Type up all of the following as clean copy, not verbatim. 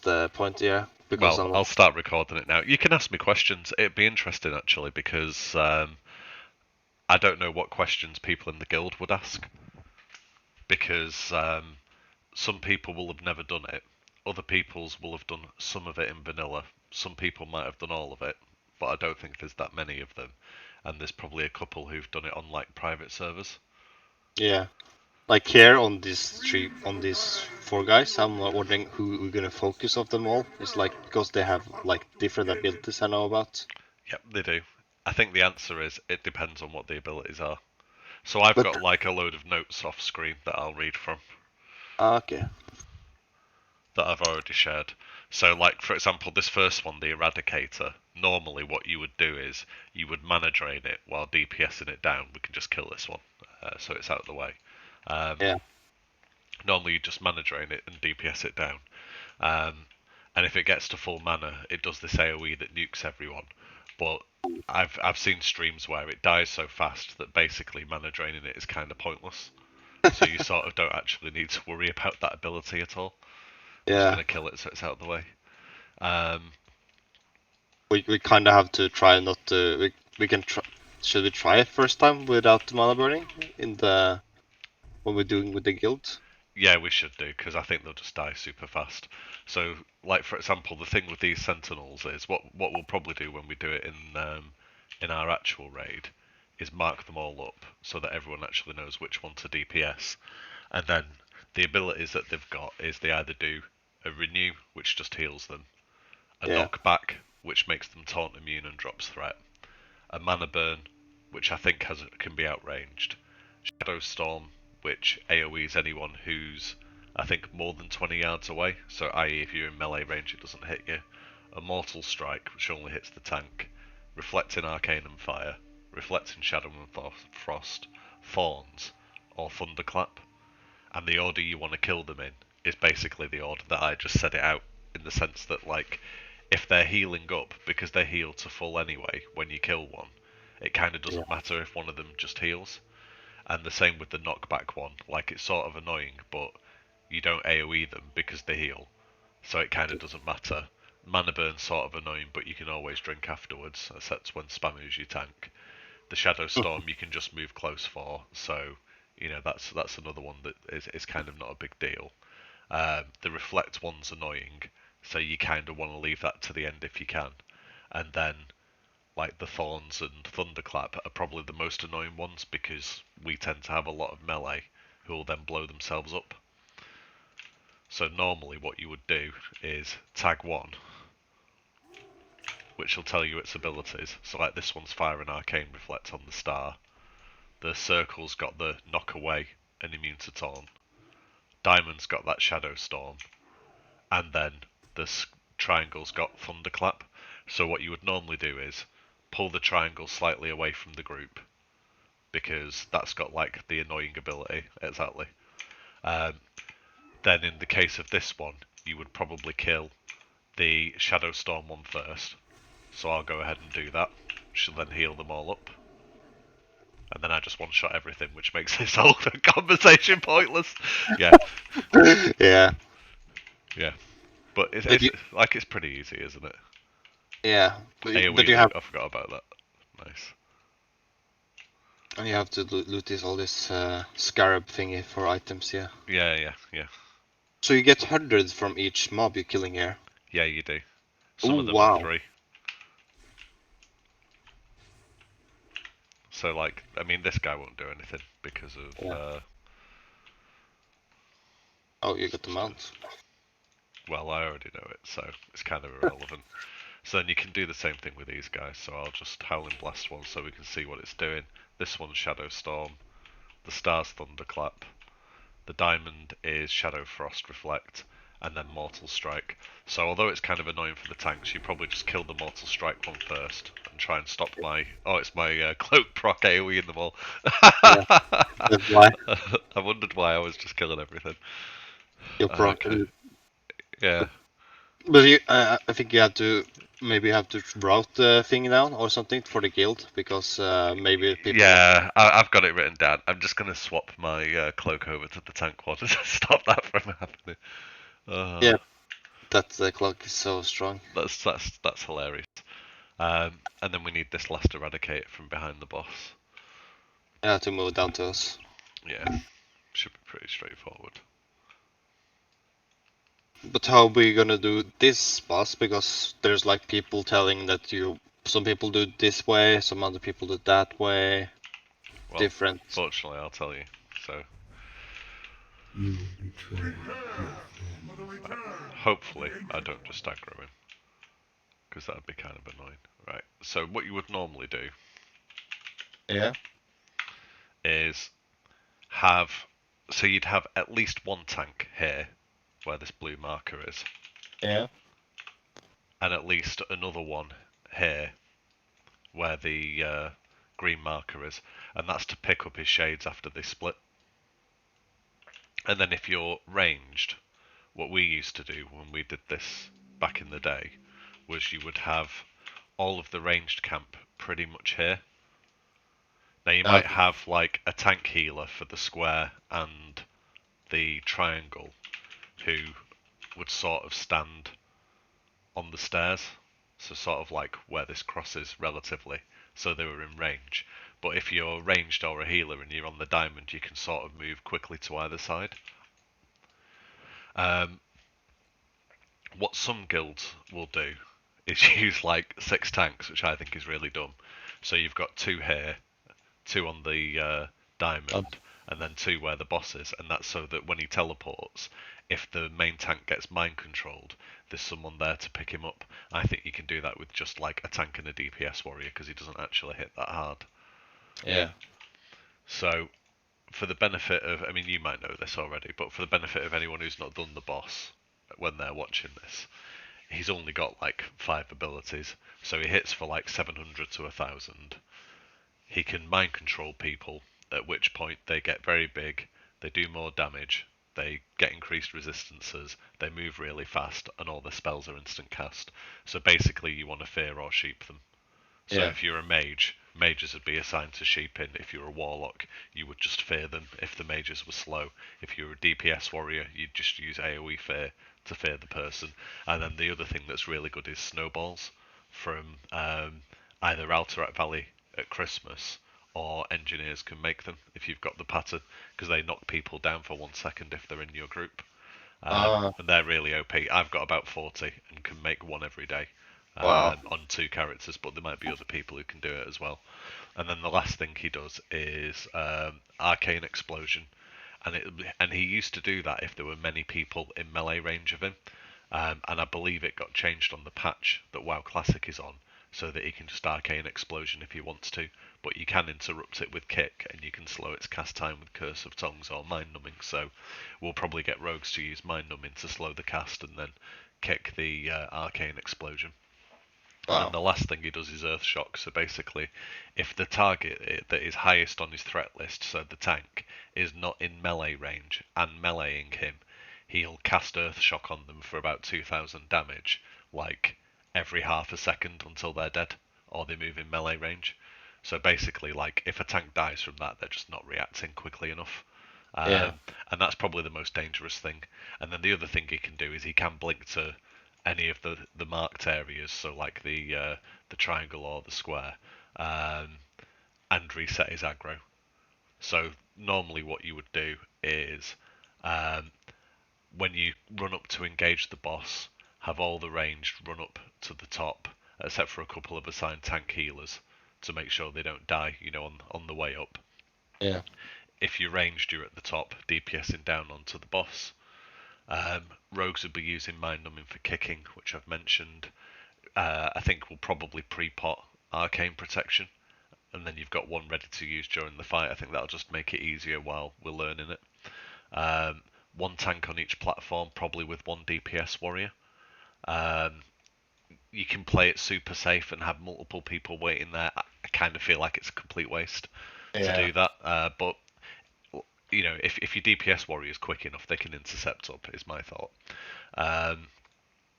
the point, yeah. Because Well, I'll start recording it now. You can ask me questions. It'd be interesting actually because I don't know what questions people in the guild would ask because some people will have never done it. Other people's will have done some of it in vanilla. Some people might have done all of it, but I don't think there's that many of them. And there's probably a couple who've done it on like private servers. yeah. Like here on these four guys, I'm wondering who we're gonna focus of them all. It's like because they have like different abilities I know about. Yep, they do. I think the answer is it depends on what the abilities are. So I've But got like a load of notes off screen that I'll read from okay, that I've already shared. So, like for example, this first one, the Eradicator. Normally, what you would do is you would mana drain it while DPSing it down. We can just kill this one, so it's out of the way. yeah, Normally, you just mana drain it and DPS it down. Um, and if it gets to full mana, it does this AOE that nukes everyone. But I've seen streams where it dies so fast that basically mana draining it is kind of pointless. So you sort of don't actually need to worry about that ability at all. I'm just yeah. gonna kill it so it's out of the way. Um, We kind of have to try not to. We can try. Should we try it first time without the mana burning in the what we're doing with the guild? yeah, we should do because I think they'll just die super fast. So, like for example, the thing with these sentinels is what we'll probably do when we do it in our actual raid is mark them all up so that everyone actually knows which one to DPS, and then the abilities that they've got is they either do a renew, which just heals them, a Yeah, knockback, which makes them taunt immune and drops threat, a mana burn, which I think can be outranged, shadow storm, which AoEs anyone who's I think more than 20 yards away, so i.e. if you're in melee range it doesn't hit you, a mortal strike, which only hits the tank, reflecting arcane and fire, reflecting shadow and frost, thorns, or thunderclap, and the order you want to kill them in is basically the order that I just said it out, in the sense that like if they're healing up because they heal to full anyway when you kill one, it kind of yeah, doesn't matter if one of them just heals. And the same with the knockback one. Like it's sort of annoying, but you don't AoE them because they heal, so it kind of doesn't matter. Mana burn's sort of annoying, but you can always drink afterwards, except when spamming is your tank. The Shadow Storm you can just move close for, so you know that's another one that is kind of not a big deal. The Reflect one's annoying, so you kind of want to leave that to the end if you can. And then like the Thorns and Thunderclap are probably the most annoying ones because we tend to have a lot of melee who will then blow themselves up. So normally what you would do is tag one, which will tell you its abilities. So like this one's Fire and Arcane Reflect on the star. The Circle's got the Knock Away and Immune to Taunt. Diamond's got that Shadow Storm. And then the Triangle's got Thunderclap. So what you would normally do is pull the triangle slightly away from the group because that's got like the annoying ability exactly. Um, then in the case of this one, you would probably kill the Shadow Storm one first. So I'll go ahead and do that. She'll then heal them all up. And then I just one-shot everything, which makes this whole conversation pointless. Yeah, yeah. yeah. But But you, it's pretty easy, isn't it? yeah, but AoE you loot, have I forgot about that. Nice. and you have to loot this all this scarab thingy for items, yeah. Yeah, yeah, yeah. So you get hundreds from each mob you're killing here. Yeah, you do. Some Oh of them are wow. 3. So, like, I mean, this guy won't do anything because of. Yeah. Oh, you got the mount. Well, I already know it, so it's kind of irrelevant. So then you can do the same thing with these guys. So I'll just Howling Blast one so we can see what it's doing. This one's Shadow Storm. The Star's Thunderclap. The Diamond is Shadow Frost Reflect. And then Mortal Strike. So although it's kind of annoying for the tanks, you probably just kill the Mortal Strike one first and try and stop my... Oh, it's my Cloak proc AoE in the wall. Yeah, that's why I wondered why I was just killing everything. your proc. Okay. Yeah. But you, I think you have to maybe have to route the thing down or something for the guild because maybe people want. Yeah, I've got it written down. I'm just going to swap my cloak over to the tank one to stop that from happening. Yeah, That the clock is so strong. That's hilarious. And then we need this last eradicate from behind the boss. Yeah, to move down to us. Yeah, should be pretty straightforward. But how are we gonna do this boss? Because there's like people telling that some people do it this way, some other people do it that way. Well, Different. fortunately, I'll tell you. So, You betrayed your friend. hopefully, I don't just aggro him, because that'd be kind of annoying. Right. So, what you would normally do Yeah. is have. So, you'd have at least one tank here, where this blue marker is, Yeah. and at least another one here, where the green marker is, and that's to pick up his shades after they split. And then if you're ranged, what we used to do when we did this back in the day was you would have all of the ranged camp pretty much here. Now you might Okay. have like a tank healer for the square and the triangle who would sort of stand on the stairs, so sort of like where this crosses relatively, so they were in range. But if you're ranged or a healer and you're on the diamond, you can sort of move quickly to either side. Um, what some guilds will do is use like 6 tanks, which I think is really dumb. So you've got 2 here, 2 on the diamond, and then 2 where the boss is, and that's so that when he teleports, if the main tank gets mind controlled, there's someone there to pick him up. I think you can do that with just like a tank and a DPS warrior because he doesn't actually hit that hard. Yeah. So, for the benefit of, I mean, you might know this already, but for the benefit of anyone who's not done the boss when they're watching this, he's only got like 5 abilities, so he hits for like 700 to 1000. He can mind control people, at which point they get very big, they do more damage, they get increased resistances, they move really fast, and all their spells are instant cast. So basically, you want to fear or sheep them. So Yeah. if you're a mage, mages would be assigned to sheeping. If you're a warlock, you would just fear them if the mages were slow. If you're a DPS warrior, you'd just use AoE fear to fear the person. And then the other thing that's really good is snowballs from either Alterac Valley at Christmas or engineers can make them if you've got the pattern because they knock people down for 1 second if they're in your group. Ah. And they're really OP. I've got about 40 and can make one every day Wow. on 2 characters, but there might be other people who can do it as well. And then the last thing he does is Arcane Explosion, and he used to do that if there were many people in melee range of him. And I believe it got changed on the patch that WoW Classic is on, so that he can just Arcane Explosion if he wants to, but you can interrupt it with Kick, and you can slow its cast time with Curse of Tongues or Mind Numbing, so we'll probably get rogues to use Mind Numbing to slow the cast and then kick the Arcane Explosion. And then Wow. the last thing he does is Earth Shock. So basically, if the target that is highest on his threat list, so the tank, is not in melee range and meleeing him, he'll cast Earth Shock on them for about 2000 damage, like every half a second until they're dead or they move in melee range. So basically, like if a tank dies from that, they're just not reacting quickly enough. Yeah. And that's probably the most dangerous thing. And then the other thing he can do is he can blink to any of the marked areas, so like the triangle or the square, and reset his aggro. So normally what you would do is um, when you run up to engage the boss, have all the ranged run up to the top, except for a couple of assigned tank healers to make sure they don't die, on the way up. Yeah. If you're ranged, you're at the top, DPSing down onto the boss. Rogues would be using Mind Numbing for kicking, which I've mentioned. I think we'll probably pre-pot Arcane Protection, and then you've got one ready to use during the fight. I think that'll just make it easier while we're learning it. One tank on each platform, probably with one DPS warrior. Um, you can play it super safe and have multiple people waiting there. I kind of feel like it's a complete waste to Yeah. do that, but if your DPS warrior is quick enough, they can intercept up. Is my thought. Um,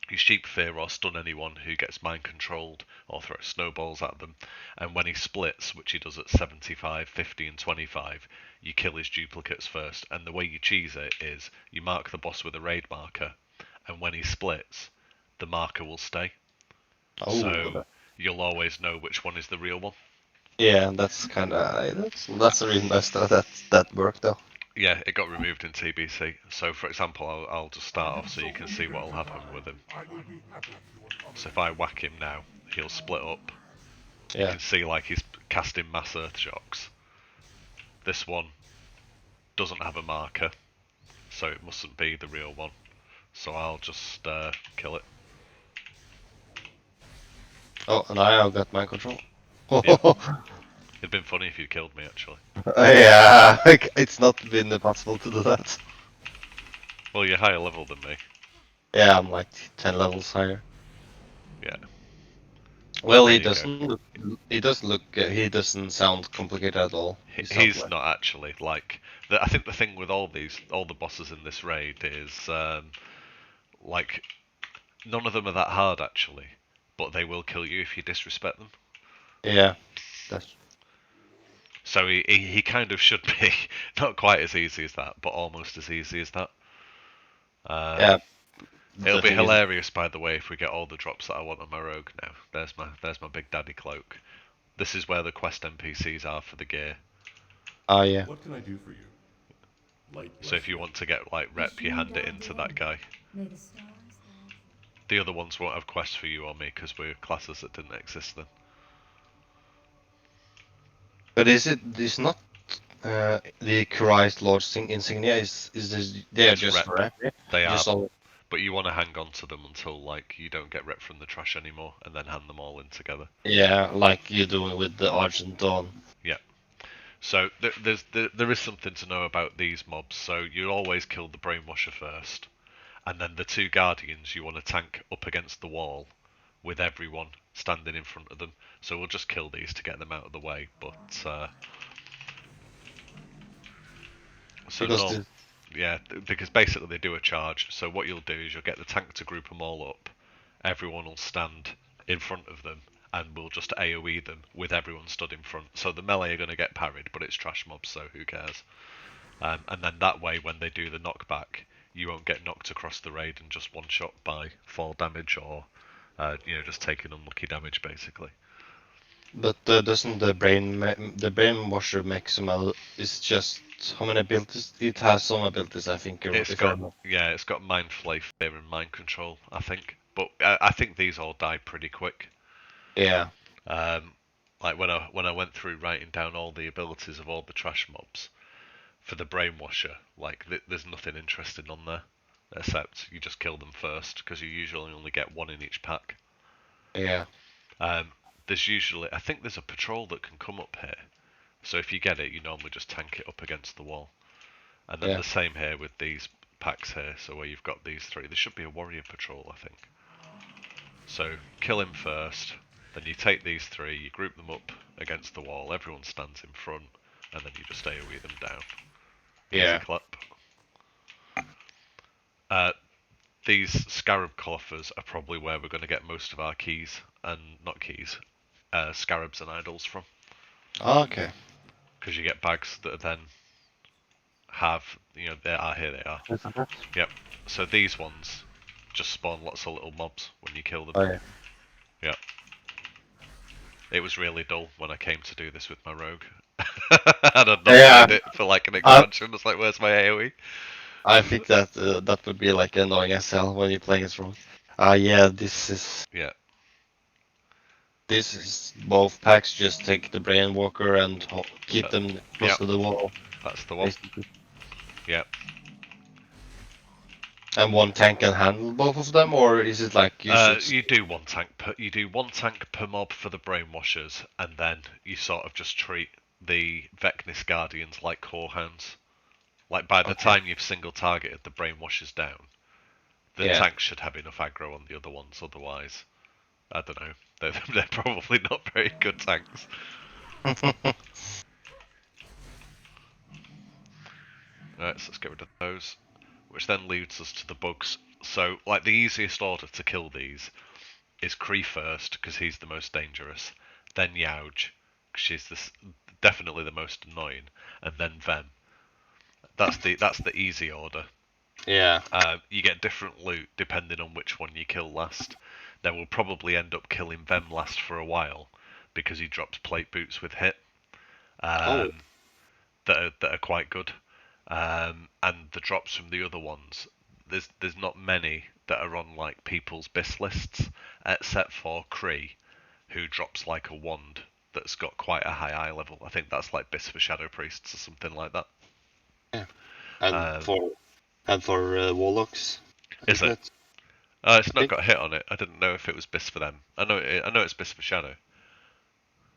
you sheep fear or stun anyone who gets mind controlled or throw snowballs at them. And when he splits, which he does at 75, 50, and 25, you kill his duplicates first. And the way you cheese it is you mark the boss with a raid marker, and when he splits, the marker will stay. Oh, So you'll always know which one is the real one. yeah, that's kind of that's the reason that worked though. Yeah, it got removed in TBC. So, for example, I'll just start off so you can see what will happen with him. So if I whack him now, he'll split up. You Yeah. can see like he's casting mass earth shocks. This one doesn't have a marker, so it mustn't be the real one. So I'll just kill it. Oh, and I have got mind control. Yep. It'd been funny if you killed me, actually. Yeah, it's not been possible to do that. Well, you're higher level than me. Yeah, I'm like 10 levels higher. Yeah. Well, There you go. he doesn't sound complicated at all. He sounds He's like, not actually like. I think the thing with all the bosses in this raid is like none of them are that hard actually, but they will kill you if you disrespect them. yeah, that's, So he kind of should be not quite as easy as that, but almost as easy as that. Um, yeah, It'll the be thing is, hilarious, by the way, if we get all the drops that I want on my rogue now. There's my big daddy cloak. This is where the quest NPCs are for the gear. yeah, What can I do for you? Light So if you want to get like rep, you hand it into that guy. May the stars guide you. The other ones won't have quests for you or me because we're classes that didn't exist then. but is not the Christ Lord's insignia is this, they are It's just rep. for rep, They are, just all, but you want to hang on to them until like you don't get rep from the trash anymore, and then hand them all in together. yeah, like you do with the Argent Dawn. Yeah. So there is something to know about these mobs. So you always kill the brainwasher first, and then the two guardians you want to tank up against the wall with everyone standing in front of them. So we'll just kill these to get them out of the way. But so Because norm, yeah, because basically they do a charge. So what you'll do is you'll get the tank to group them all up. Everyone will stand in front of them, and we'll just AOE them with everyone stood in front. So the melee are going to get parried, but it's trash mobs, so who cares? And then that way, when they do the knockback, you won't get knocked across the raid and just one shot by fall damage or just taking unlucky damage basically. But doesn't the brain washer make some? It's just how many abilities? It has some abilities, I think. It's If I got remember. it's got mind flay, fear, and mind control, I think. But I think these all die pretty quick. Yeah, Um, like when I went through writing down all the abilities of all the trash mobs for the brainwasher, like there's nothing interesting on there except you just kill them first because you usually only get one in each pack. yeah, Um, I think there's a patrol that can come up here. So if you get it, you normally just tank it up against the wall. And then yeah, the same here with these packs here. So where you've got these three, there should be a warrior patrol, I think. So kill him first. Then you take these three, you group them up against the wall. Everyone stands in front, and then you just AOE them down. Easy yeah. clap. Uh, these scarab coffers are probably where we're going to get most of our keys and not keys, scarabs and idols from. Okay. Because you get bags that then have, they are here. They are. Yep. So these ones just spawn lots of little mobs when you kill them. Oh yeah. Yep. It was really dull when I came to do this with my rogue. And I'd not Yeah. played it for like an I expansion. I was like, where's my AoE? I think that that would be like annoying as hell when you're playing it wrong. Yeah. Yeah. This is both packs. Just take the brain walker and keep Uh, them close yep. to the wall, That's the one. basically. Yep. And one tank can handle both of them, or is it like you should? You do one tank per mob for the brainwashers, and then you sort of just treat the Vecnis guardians like core hounds. Like by the Okay. time you've single targeted the brainwashers down, the Yeah. tank should have enough aggro on the other ones. Otherwise, I don't know. They're probably not very good tanks. Right, so let's get rid of those. Which then leads us to the bugs. So, like, the easiest order to kill these is Kree first, because he's the most dangerous. Then Yauj, because she's definitely the most annoying. And then Vem. That's the easy order. Yeah. You get different loot depending on which one you kill last. Then we'll probably end up killing them last for a while because he drops plate boots with hit Oh. that are quite good. And the drops from the other ones, there's not many that are on like people's BIS lists, except for Kree, who drops like a wand that's got quite a high eye level. I think that's like BIS for Shadow Priests or something like that. Yeah. And Um, for warlocks, is isn't it? it? It's I not think got hit on it. I didn't know if it was BIS for them. I know it's BIS for Shadow.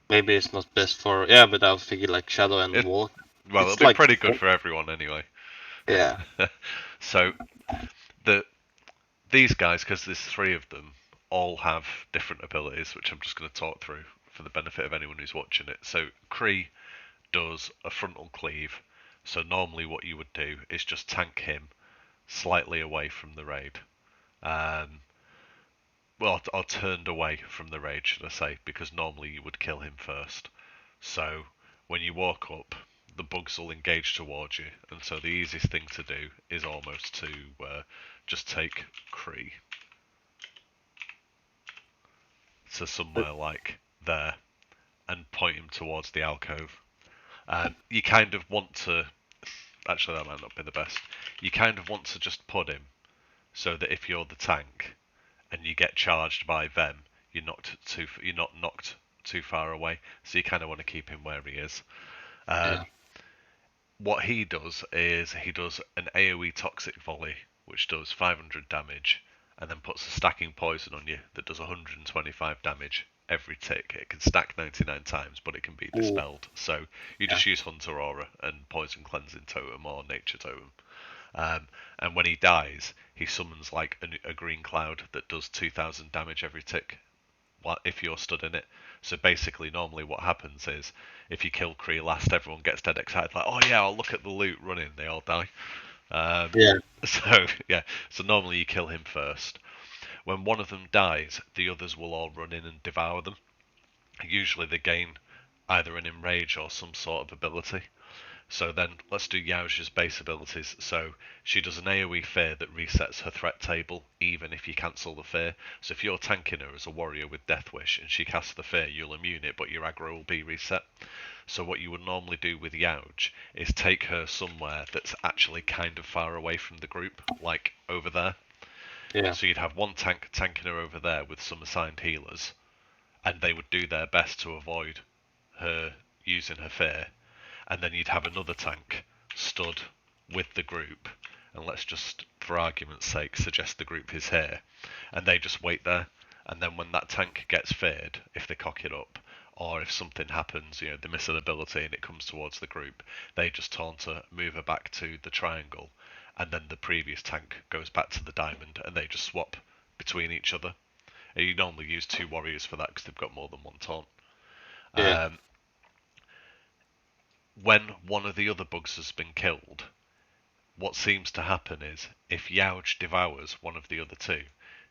maybe it's not best for. Yeah, but I was thinking like shadow and It, warlock. well, it'll It's be like. pretty good for everyone anyway. Yeah. So the these guys, because there's three of them, all have different abilities, which I'm just going to talk through for the benefit of anyone who's watching it. So Kree does a frontal cleave. So normally what you would do is just tank him slightly away from the raid. Um, well, or turned away from the raid, should I say, because normally you would kill him first. So when you walk up, the bugs will engage towards you, and so the easiest thing to do is almost to just take Kree to somewhere like there and point him towards the alcove. You kind of want to. Actually, that might not be the best. You kind of want to just put him so that if you're the tank and you get charged by them, you're not knocked too far away. So you kind of want to keep him where he is. Yeah. What he does is he does an AoE toxic volley, which does 500 damage, and then puts a stacking poison on you that does 125 damage every tick. It can stack 99 times, but it can be Ooh. dispelled. So you Yeah. just use Hunter Aura and Poison Cleansing Totem or Nature Totem. And when he dies, he summons like a green cloud that does 2,000 damage every tick if you're stood in it. So basically, normally what happens is if you kill Kree last, everyone gets dead excited, like, oh yeah, I'll look at the loot running. They all die. Yeah. So yeah, so normally you kill him first. When one of them dies, the others will all run in and devour them. Usually they gain either an enrage or some sort of ability. So then let's do Yaoja's base abilities. So she does an AoE fear that resets her threat table even if you cancel the fear. So if you're tanking her as a warrior with Death Wish and she casts the fear, you'll immune it, but your aggro will be reset. So what you would normally do with Yaoj is take her somewhere that's actually kind of far away from the group, like over there. Yeah. So you'd have one tank tanking her over there with some assigned healers, and they would do their best to avoid her using her fear, and then you'd have another tank stood with the group, and let's just, for argument's sake, suggest the group is here, and they just wait there, and then when that tank gets feared, if they cock it up, or if something happens, you know, they miss an ability and it comes towards the group, they just taunt her, move her back to the triangle, and then the previous tank goes back to the diamond, and they just swap between each other. And you normally use two warriors for that because they've got more than one taunt. Yeah. Um, when one of the other bugs has been killed, what seems to happen is if Youch devours one of the other two,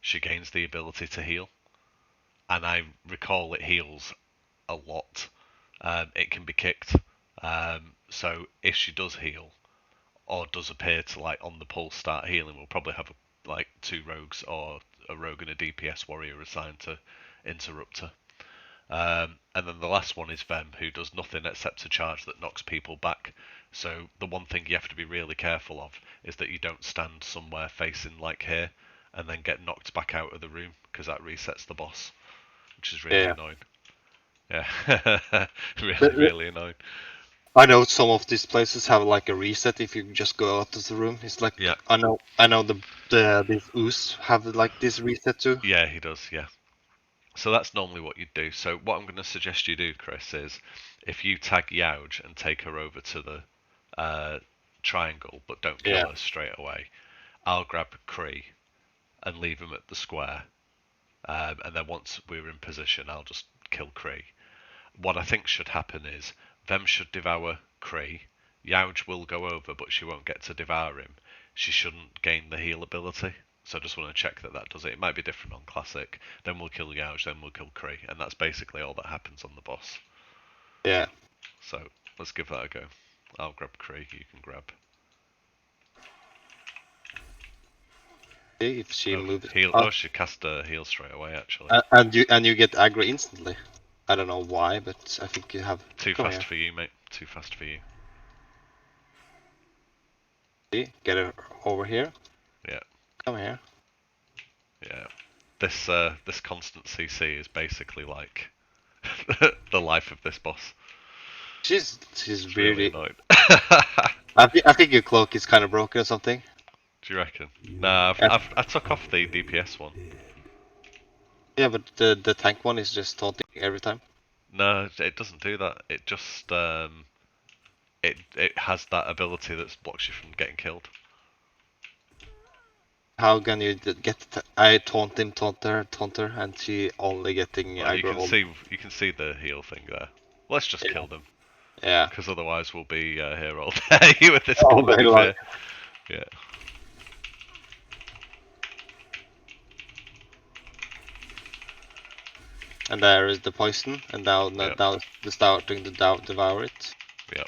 she gains the ability to heal. And I recall it heals a lot. It can be kicked. So if she does heal, or does appear to like on the pulse start healing, we'll probably have like two rogues or a rogue and a DPS warrior assigned to interrupt her. And then the last one is Vem, who does nothing except a charge that knocks people back. So the one thing you have to be really careful of is that you don't stand somewhere facing like here and then get knocked back out of the room because that resets the boss, which is really Yeah. annoying. Yeah, But, really, really annoying. I know some of these places have like a reset if you just go out of the room. It's like Yeah, I know the these ooze have like this reset too. yeah, he does. Yeah. So that's normally what you'd do. So what I'm going to suggest you do, Chris, is if you tag Youch and take her over to the triangle, but don't Yeah. kill her straight away, I'll grab Kree and leave him at the square. And then once we're in position, I'll just kill Kree. What I think should happen is Vem should devour Kree. Youch will go over, but she won't get to devour him. She shouldn't gain the heal ability. So I just want to check that that does it. It might be different on Classic. Then we'll kill Youch, then we'll kill Kree. And that's basically all that happens on the boss. Yeah. So let's give that a go. I'll grab Kree, you can grab See if she Oh, moves. heal. Oh, she cast a heal straight away. Actually, And you get aggro instantly. I don't know why, but I think you have. too Come fast here. for you, mate. Too fast for you. See, get her over here. Yeah. Come here. Yeah. This constant CC is basically like the life of this boss. She's It's really really. annoying. I think your cloak is kind of broken or something. Do you reckon? Nah, Yeah, I took off the DPS one. yeah, but the tank one is just taunting every time. No, it doesn't do that. It just it has that ability that blocks you from getting killed. How can you get? I taunt him, taunt her, and she only getting Well, aggro. All. you can see the heal thing there. Let's just Yeah. kill them, Yeah. because otherwise we'll be here all day with this All woman day of long. here. Yeah. And there is the poison, and Yeah. now the starting to devour it. Yeah.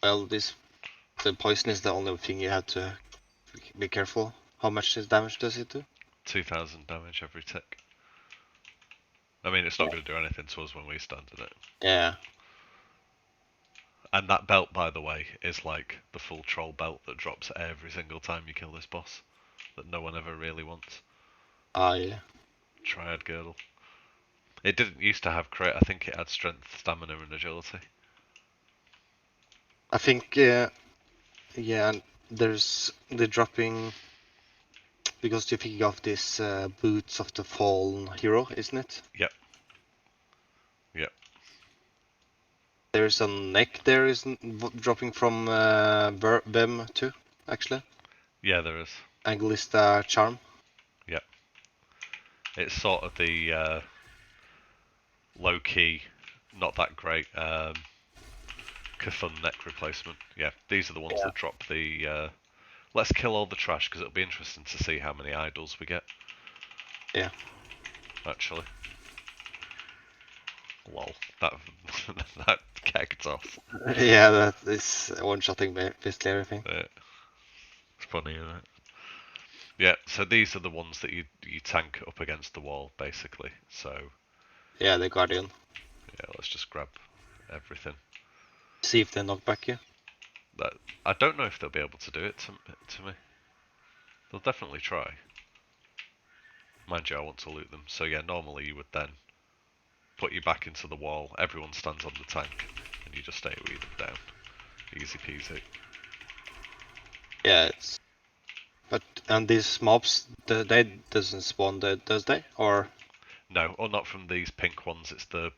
Well, the poison is the only thing you have to be careful. How much damage does it do? 2,000 damage every tick. I mean, it's not going to do anything to us when we stand in it. Yeah. And that belt, by the way, is like the full troll belt that drops every single time you kill this boss, that no one ever really wants. Ah, yeah. Triad girdle. It didn't used to have crit. I think it had strength, stamina, and agility. I think, yeah, and there's the dropping because you're picking off this boots of the fallen hero, isn't it? Yep. Yep. There's a neck there, isn't dropping from Bem too, actually. Yeah, there is. Anglista charm. Yep. It's sort of the low key, not that great Cthulhu neck replacement. Yeah, these are the ones Yeah. that drop the. Let's kill all the trash because it'll be interesting to see how many idols we get. Yeah. Actually. Lol. That that kegged off. Yeah, that is one-shotting basically everything. It's funny, isn't it? Yeah, so these are the ones that you tank up against the wall, basically. So, Yeah, the Guardian. yeah, let's just grab everything. See if they knock back you. That I don't know if they'll be able to do it to me. They'll definitely try. Mind you, I want to loot them. So yeah, normally you would then put you back into the wall, everyone stands on the tank, and you just stay with them down. Easy peasy. Yeah, it's. But and these mobs, they doesn't spawn, does they? Or No, or not from these pink ones, it's the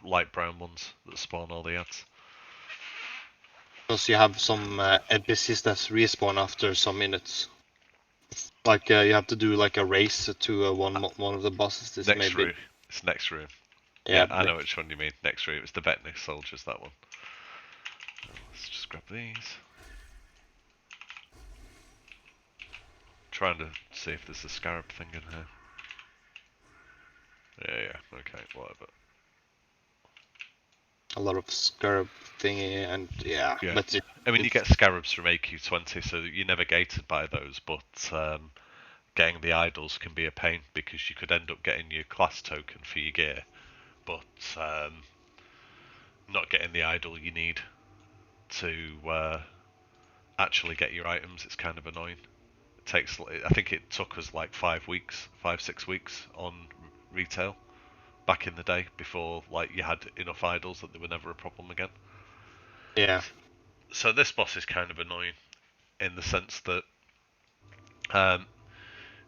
light brown ones that spawn all the ads. because you have some NPCs that respawn after some minutes. Like you have to do like a race to one of the bosses. This Next maybe. room. It's next room. Yeah, Yeah, I know which one you mean. Next room. It's the Vetnik soldiers, that one. Let's just grab these. Trying to see if there's a scarab thing in here. Yeah, okay, whatever. a lot of scarab thingy and yeah, Yeah. but I mean, you get scarabs from AQ20, so you're never gated by those, but getting the idols can be a pain because you could end up getting your class token for your gear, but not getting the idol you need to actually get your items. It's kind of annoying. It takes, I think it took us like 6 weeks on retail back in the day before like you had enough idols that they were never a problem again. yeah, So this boss is kind of annoying in the sense that um,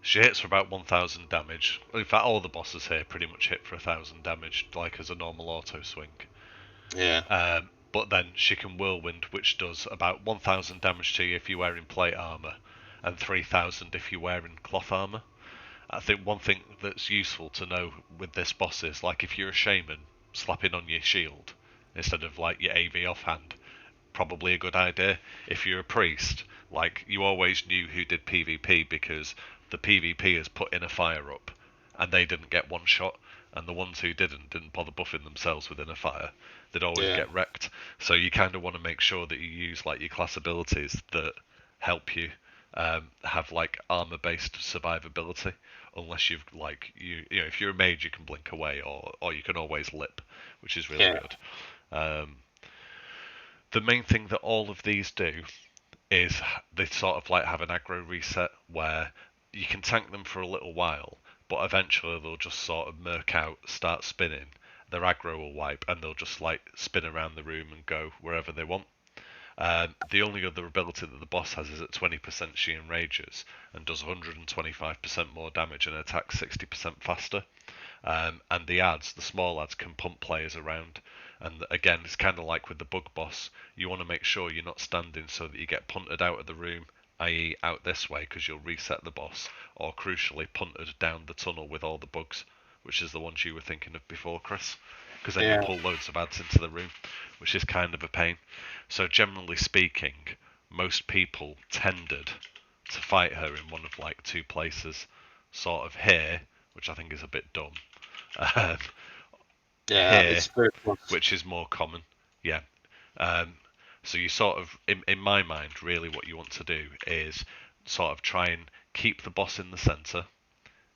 she hits for about 1,000 damage. In fact, all the bosses here pretty much hit for 1,000 damage, like as a normal auto swing. yeah, But then she can whirlwind, which does about 1,000 damage to you if you're wearing plate armor, and 3,000 if you're wearing cloth armor. I think one thing that's useful to know with this boss is, like, if you're a shaman, slapping on your shield instead of like your AV offhand, probably a good idea. If you're a priest, like, you always knew who did PvP because the PvPers put in a fire up and they didn't get one shot. and the ones who didn't bother buffing themselves within a fire, they'd always Yeah. get wrecked. So you kind of want to make sure that you use like your class abilities that help you have like armor-based survivability. Unless you've like you know if you're a mage you can blink away or you can always lip, which is really Yeah. good. Um, the main thing that all of these do is they sort of like have an aggro reset where you can tank them for a little while, but eventually they'll just sort of murk out, start spinning. Their aggro will wipe, and they'll just like spin around the room and go wherever they want. The only other ability that the boss has is at 20% she enrages and does 125% more damage and attacks 60% faster. And the ads, the small ads, can pump players around. And again, it's kind of like with the bug boss. You want to make sure you're not standing so that you get punted out of the room, i.e., out this way, because you'll reset the boss, or crucially, punted down the tunnel with all the bugs, which is the ones you were thinking of before, Chris. Because then you Yeah. pull loads of ads into the room, which is kind of a pain. So, generally speaking, most people tended to fight her in one of like two places, sort of here, which I think is a bit dumb, um, Yeah. here, It's very close. which is more common. Yeah. Um, so you sort of, in my mind, really what you want to do is sort of try and keep the boss in the centre.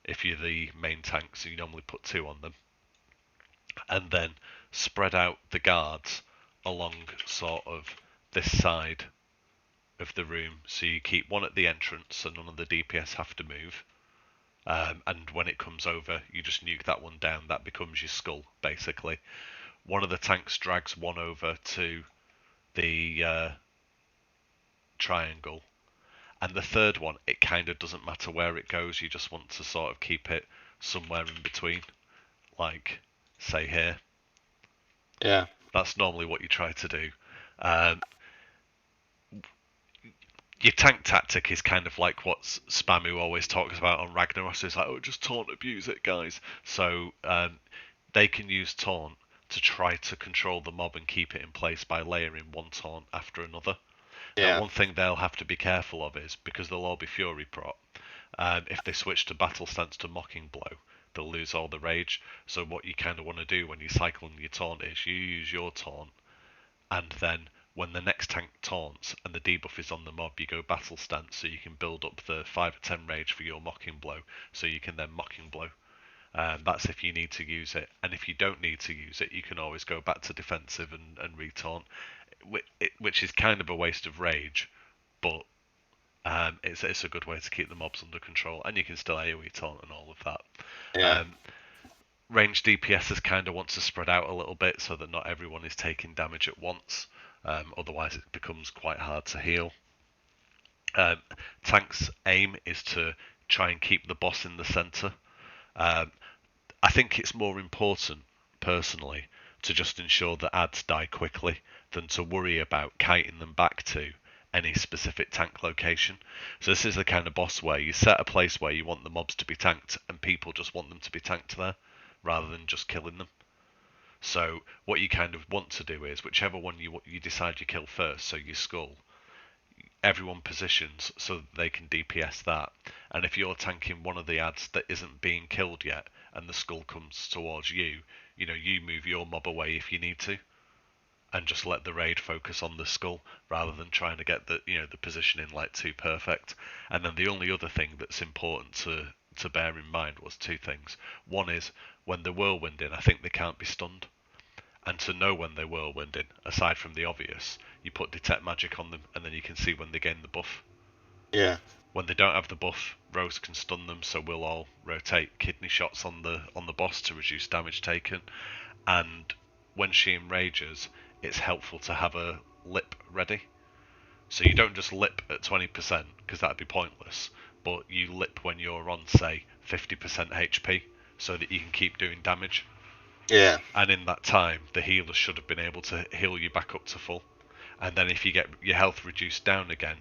If you're the main tank, so you normally put two on them, and then spread out the guards along sort of this side of the room. So you keep one at the entrance, so none of the DPS have to move. And when it comes over, you just nuke that one down. That becomes your skull, basically. One of the tanks drags one over to the triangle, and the third one, it kind of doesn't matter where it goes. You just want to sort of keep it somewhere in between, like say here. Yeah. That's normally what you try to do. Um, your tank tactic is kind of like what Spamu always talks about on Ragnaros. It's like, oh, just taunt abuse it, guys. So they can use taunt to try to control the mob and keep it in place by layering one taunt after another. Now, Yeah. one thing they'll have to be careful of is, because they'll all be Fury prot, if they switch to Battle Stance to Mocking Blow, they'll lose all the rage. So what you kind of want to do when you're cycling your taunt is you use your taunt, and then when the next tank taunts and the debuff is on the mob, you go Battle Stance so you can build up the 5 or 10 rage for your Mocking Blow, so you can then Mocking Blow. That's if you need to use it, and if you don't need to use it, you can always go back to defensive and retaunt, which is kind of a waste of rage, but it's a good way to keep the mobs under control, and you can still AoE taunt and all of that. Yeah. Ranged DPSs kind of want to spread out a little bit so that not everyone is taking damage at once. Otherwise, it becomes quite hard to heal. Tank's aim is to try and keep the boss in the centre. Um, I think it's more important, personally, to just ensure that ads die quickly than to worry about kiting them back to any specific tank location. So this is the kind of boss where you set a place where you want the mobs to be tanked and people just want them to be tanked there rather than just killing them. So what you kind of want to do is whichever one you decide you kill first, so your skull, everyone positions so that they can DPS that. And if you're tanking one of the ads that isn't being killed yet, and the skull comes towards you, you move your mob away if you need to, and just let the raid focus on the skull rather than trying to get the positioning like too perfect. And then the only other thing that's important to bear in mind was two things. One is when they're whirlwinding, I think they can't be stunned. And to know when they're whirlwinding, aside from the obvious, you put detect magic on them, and then you can see when they gain the buff. Yeah. When they don't have the buff, Rose can stun them, so we'll all rotate kidney shots on the boss to reduce damage taken. And when she enrages, it's helpful to have a lip ready. So you don't just lip at 20%, because that'd be pointless, but you lip when you're on, say, 50% HP, so that you can keep doing damage. Yeah. And in that time, the healer should have been able to heal you back up to full. And then if you get your health reduced down again,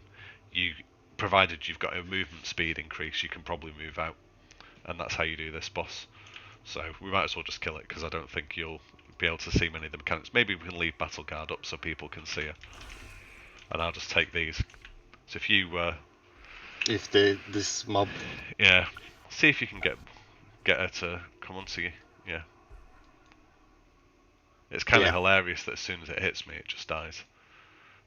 provided you've got a movement speed increase, you can probably move out. And that's how you do this boss. So we might as well just kill it, because I don't think you'll be able to see many of the mechanics. Maybe we can leave Battle Guard up so people can see her. And I'll just take these. So if you, This mob. yeah, see if you can get her to come onto you. Yeah. It's kind of Yeah. hilarious that as soon as it hits me, it just dies.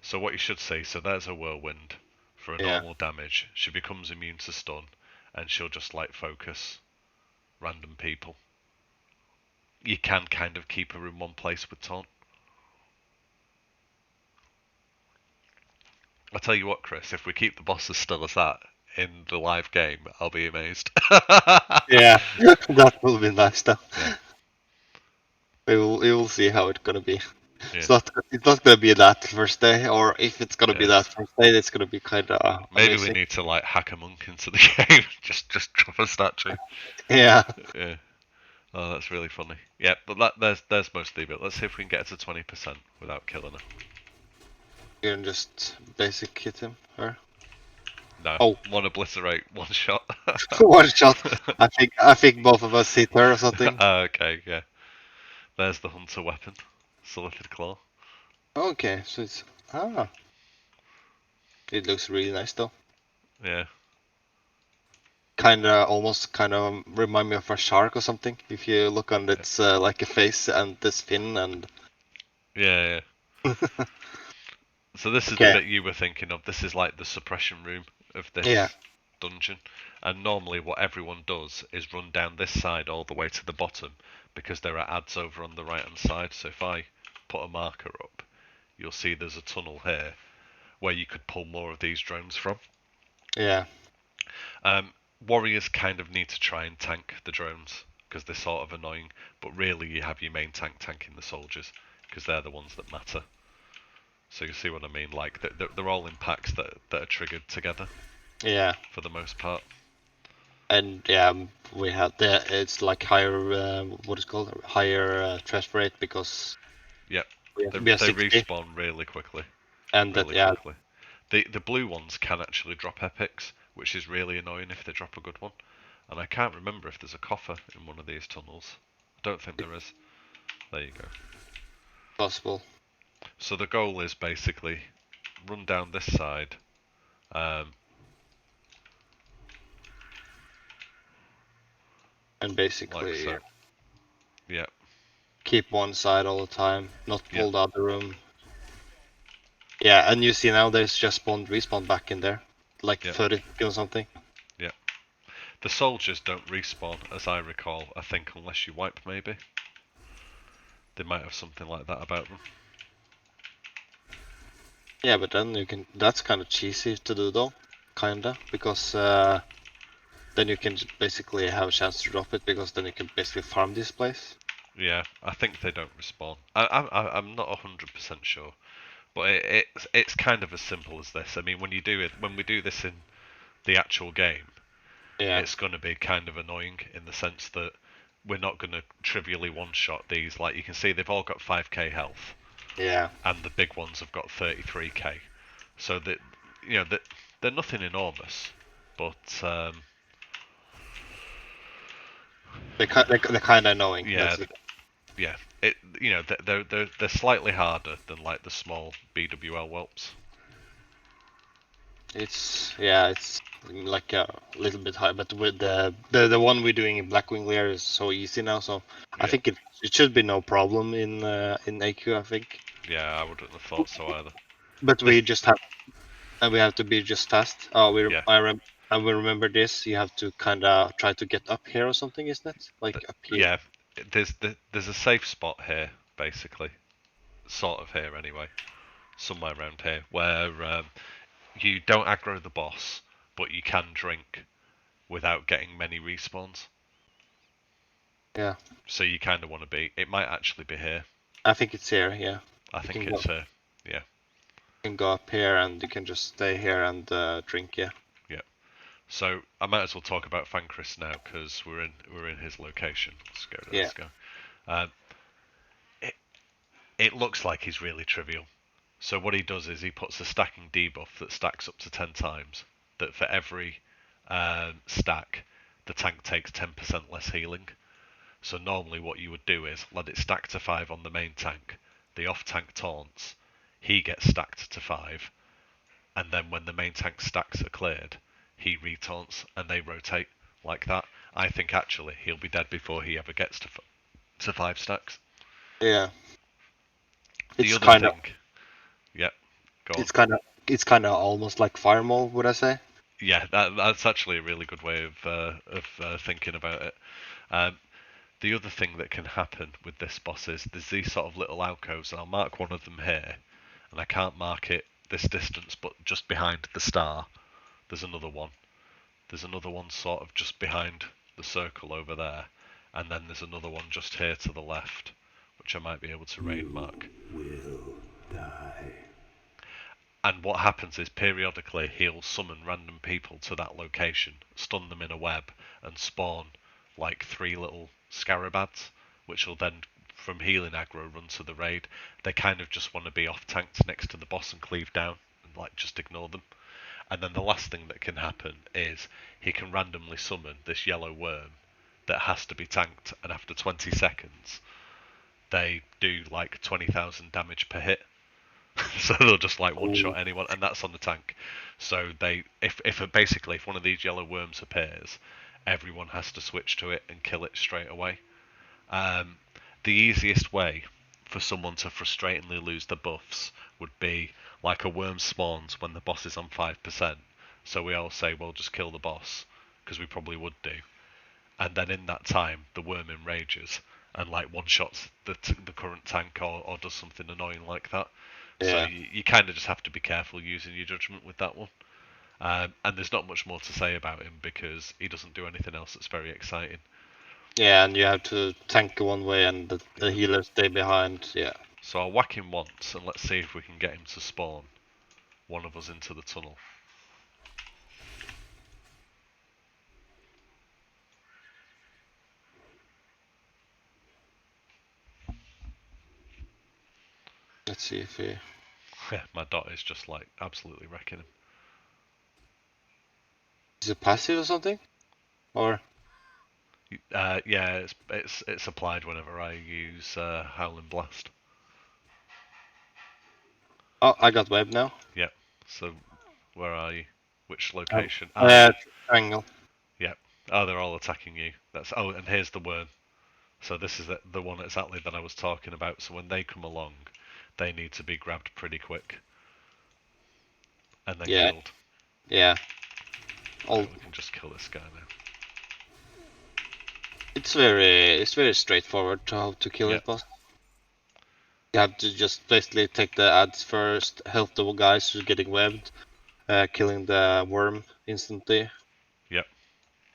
So what you should see, so there's a whirlwind for a Yeah. normal damage. She becomes immune to stun, and she'll just like focus random people. You can kind of keep her in one place with taunt. I'll tell you what, Chris, if we keep the bosses still as that in the live game, I'll be amazed. Yeah. That will be nice though. Yeah. We will see how it's gonna be. Yeah. It's not gonna be that first day, or if it's gonna be Yeah. that first day, it's gonna be kinda Maybe we amazing. need to like hack a monk into the game. just drop a statue. Yeah. Yeah. Oh, that's really funny. Yeah, but there's mostly of it. Let's see if we can get to 20% without killing her. You can just basic hit him. Her. No, Oh, one obliterate, one shot. one shot. I think both of us hit her or something. Okay, yeah. There's the hunter weapon, Slitted Claw. Okay, so it's it looks really nice though. Yeah, Almost remind me of a shark or something. If you look on yeah, its like a face and this fin and yeah, yeah. So this is the okay, bit you were thinking of. This is like the suppression room of yeah, this dungeon. And normally what everyone does is run down this side all the way to the bottom because there are ads over on the right hand side. So if I put a marker up, you'll see there's a tunnel here where you could pull more of these drones from. yeah, Warriors kind of need to try and tank the drones because they're sort of annoying, but really you have your main tank tanking the soldiers because they're the ones that matter. So you see what I mean? Like they're all in packs that are triggered together yeah, for the most part. and yeah, we had it's like higher what is it called higher transfer rate because Yep, we have they 60 respawn and that really yeah, quickly. The blue ones can actually drop epics, which is really annoying if they drop a good one. And I can't remember if there's a coffer in one of these tunnels. I don't think there is. There you go. possible. So the goal is basically run down this side. And Like basically so. Yeah, keep one side all the time, not yeah, pull the other room. Yeah, and you see now there's just respawn back in there, like yeah, 30 or something. yeah. The soldiers don't respawn, as I recall, I think, unless you wipe, maybe. They might have something like that about them. Yeah, but then you can. That's kind of cheesy to do though, kinda, because then you can basically have a chance to drop it because then you can basically farm this place. Yeah, I think they don't respawn. I'm not 100% sure, but it's kind of as simple as this. I mean, when we do this in the actual game, Yeah, it's going to be kind of annoying in the sense that we're not going to trivially one-shot these. Like you can see, they've all got 5k health, yeah. and the big ones have got 33k. So that that they're nothing enormous, but They're kind of annoying. yeah, That's it. yeah. They're slightly harder than like the small BWL whelps. It's like a little bit high, but with the one we're doing in Blackwing Lair is so easy now. So I Yeah, think it should be no problem in AQ. I think, yeah. I wouldn't have thought so either. but This, we have to be just fast. Oh, yeah. I will remember this. You have to kind of try to get up here or something, isn't it? Like up here. Yeah, there's a safe spot here, basically, sort of here anyway, somewhere around here, where you don't aggro the boss, but you can drink without getting many respawns. Yeah, So you kind of want to be. It might actually be here. I think it's here. Yeah, I you think can go it's here. Yeah, up here and you can just stay here and drink. Yeah, yeah. So I might as well talk about Fancris now because we're in his location. Let's go. yeah, Let's go. Um, it it looks like he's really trivial. So what he does is he puts a stacking debuff that stacks up to 10 times. That for every stack, the tank takes 10% less healing. So normally what you would do is let it stack to 5 on the main tank. The off tank taunts. He gets stacked to 5. And then when the main tank stacks are cleared, he retaunts and they rotate like that. I think actually he'll be dead before he ever gets to to 5 stacks. Yeah. The It's other kind of thing, yeah, go on. it's kind of it's kind of almost like fire mold, would I say? Yeah, that's actually a really good way of thinking about it. Um, the other thing that can happen with this boss is there's these sort of little alcoves, and I'll mark one of them here, and I can't mark it this distance, but just behind the star, there's another one. There's another one sort of just behind the circle over there, and then there's another one just here to the left, which I might be able to rain mark. Will die. And what happens is periodically he'll summon random people to that location, stun them in a web, and spawn like 3 little scarabads, which will then, from healing aggro, run to the raid. They kind of just want to be off tanked next to the boss and cleave down, and like just ignore them. And then the last thing that can happen is he can randomly summon this yellow worm that has to be tanked, and after 20 seconds, they do like 20,000 damage per hit. So they'll just like one shot anyone, and that's on the tank. So they, if basically if one of these yellow worms appears, everyone has to switch to it and kill it straight away. Um, the easiest way for someone to frustratingly lose the buffs would be like a worm spawns when the boss is on 5%. So we all say, well, just kill the boss, because we probably would do. And then in that time, the worm enrages and like one shots the current tank or does something annoying like that. So Yeah. you kind of just have to be careful using your judgment with that one. And there's not much more to say about him because he doesn't do anything else that's very exciting. Yeah, and you have to tank one way and the Yeah. healers stay behind. Yeah. So I'll whack him once and let's see if we can get him to spawn one of us into the tunnel. Let's see if he. Yeah, my dot is just like absolutely wrecking him. Is it passive or something? Or Yeah, it's applied whenever I use Howling Blast. oh, I got web now. Yep. So where are you? Which Um, location? uh, triangle. Yep. Oh, they're all attacking you. That's and here's the worm. So this is the one exactly that I was talking about. So when they come along, they need to be grabbed pretty quick and then Yeah. killed. Yeah. All. Right, we can just kill this guy now. It's very straightforward to how to kill Yep. it, boss. You have to just basically take the ads first, help the guys who's getting webbed, killing the worm instantly. Yep.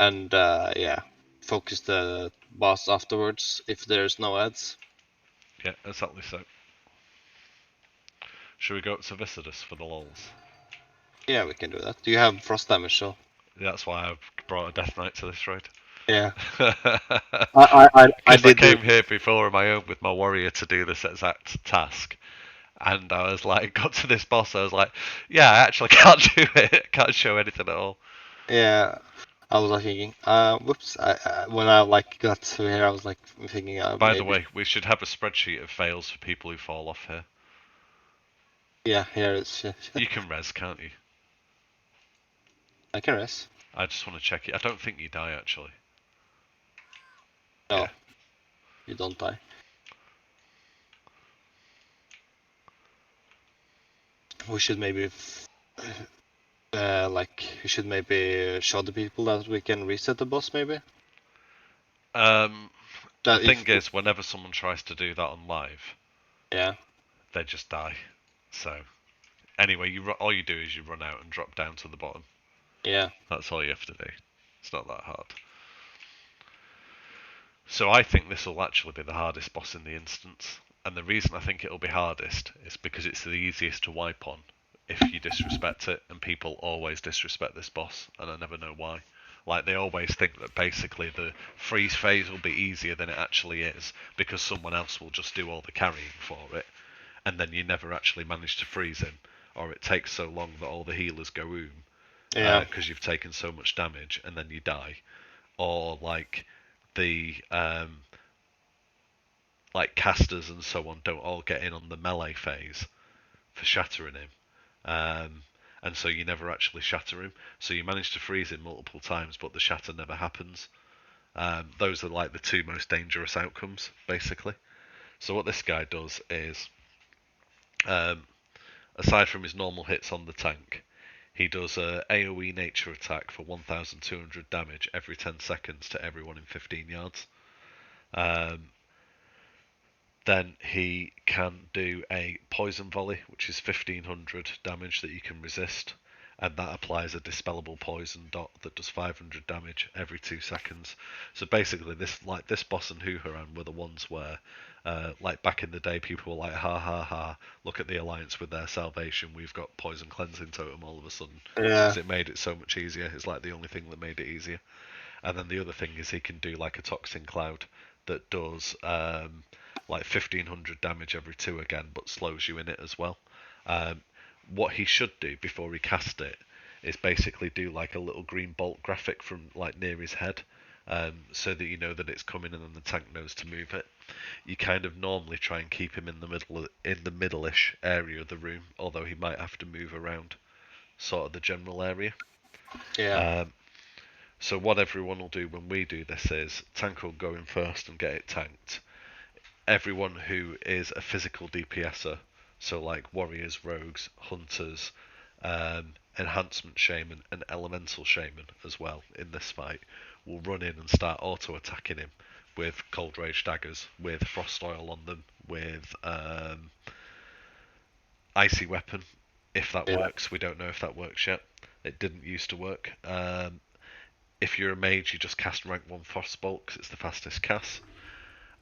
And yeah, focus the boss afterwards if there's no ads. Yeah, exactly so. Should we go up to Viscidus for the lols? Yeah, we can do that. Do you have frost damage, so? That's why I've brought a Death Knight to this raid. Yeah. I Because I did came here before on my own with my warrior to do this exact task. And I was like, got to this boss, I was like, yeah, I actually can't do it. Can't show anything at all. Yeah, I was like thinking, whoops. When I like got to here, I was like thinking, By the maybe. way, we should have a spreadsheet of fails for people who fall off here. Yeah, here it's. You can res, can't you? I can rest. I just want to check it. I don't think you die, actually. No, Yeah. you don't die. We should maybe, like, we should maybe show the people that we can reset the boss, maybe. The That thing if, is, whenever someone tries to do that on live, yeah, they just die. So, anyway, all you do is you run out and drop down to the bottom. yeah, That's all you have to do. It's not that hard. So I think this will actually be the hardest boss in the instance. And the reason I think it'll be hardest is because it's the easiest to wipe on if you disrespect it, and people always disrespect this boss, and I never know why. Like, they always think that basically the freeze phase will be easier than it actually is, because someone else will just do all the carrying for it, and then you never actually manage to freeze him, or it takes so long that all the healers go yeah, because you've taken so much damage, and then you die. Or like the like casters and so on don't all get in on the melee phase for shattering him. And so you never actually shatter him. So you manage to freeze him multiple times, but the shatter never happens. Those are like the two most dangerous outcomes, basically. So what this guy does is, aside from his normal hits on the tank, he does a AoE nature attack for 1,200 damage every 10 seconds to everyone in 15 yards. Then he can do a poison volley, which is 1,500 damage that you can resist, and that applies a dispellable poison dot that does 500 damage every 2 seconds. So basically, this boss and Hooharan were the ones where, like back in the day, people were like, ha ha ha, look at the Alliance with their salvation, we've got poison cleansing totem all of a sudden, Yeah. because it made it so much easier. It's like the only thing that made it easier. And then the other thing is he can do like a toxin cloud that does like 1,500 damage every 2 again, but slows you in it as well. What he should do before he cast it is basically do like a little green bolt graphic from like near his head, so that you know that it's coming and then the tank knows to move it. You kind of normally try and keep him in the middle-ish area of the room, although he might have to move around sort of the general area. Yeah. So what everyone will do when we do this is tank will go in first and get it tanked. Everyone who is a physical DPSer, so like warriors, rogues, hunters, enhancement shaman, and elemental shaman as well in this fight, will run in and start auto attacking him with cold rage daggers, with frost oil on them, with icy weapon. If that works, we don't know if that works yet. It didn't used to work. If you're a mage, you just cast rank 1 Frostbolt because it's the fastest cast.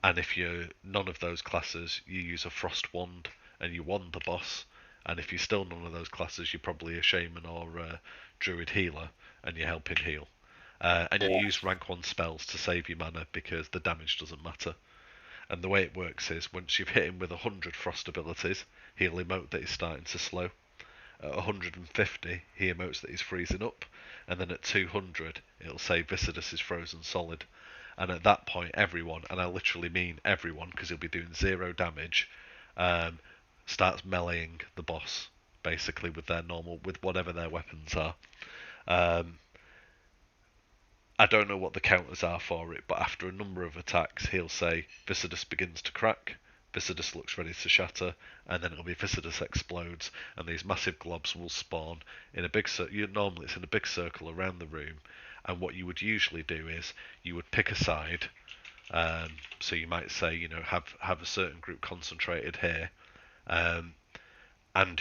And if you're none of those classes, you use a Frost Wand and you wand the boss. And if you're still none of those classes, you're probably a Shaman or a Druid healer and you're helping heal. And you use rank 1 spells to save your mana because the damage doesn't matter. And the way it works is once you've hit him with 100 Frost abilities, he'll emote that he's starting to slow. At 150, he emotes that he's freezing up, and then at 200, it'll say Viscidus is frozen solid. And at that point, everyone, and I literally mean everyone, because he'll be doing 0 damage, starts meleeing the boss, basically with whatever their weapons are. I don't know what the counters are for it, but after a number of attacks, he'll say Viscidus begins to crack, Viscidus looks ready to shatter, and then it'll be Viscidus explodes, and these massive globs will spawn in a big circle. Normally it's in a big circle around the room, and what you would usually do is you would pick a side. So you might say, have a certain group concentrated here, and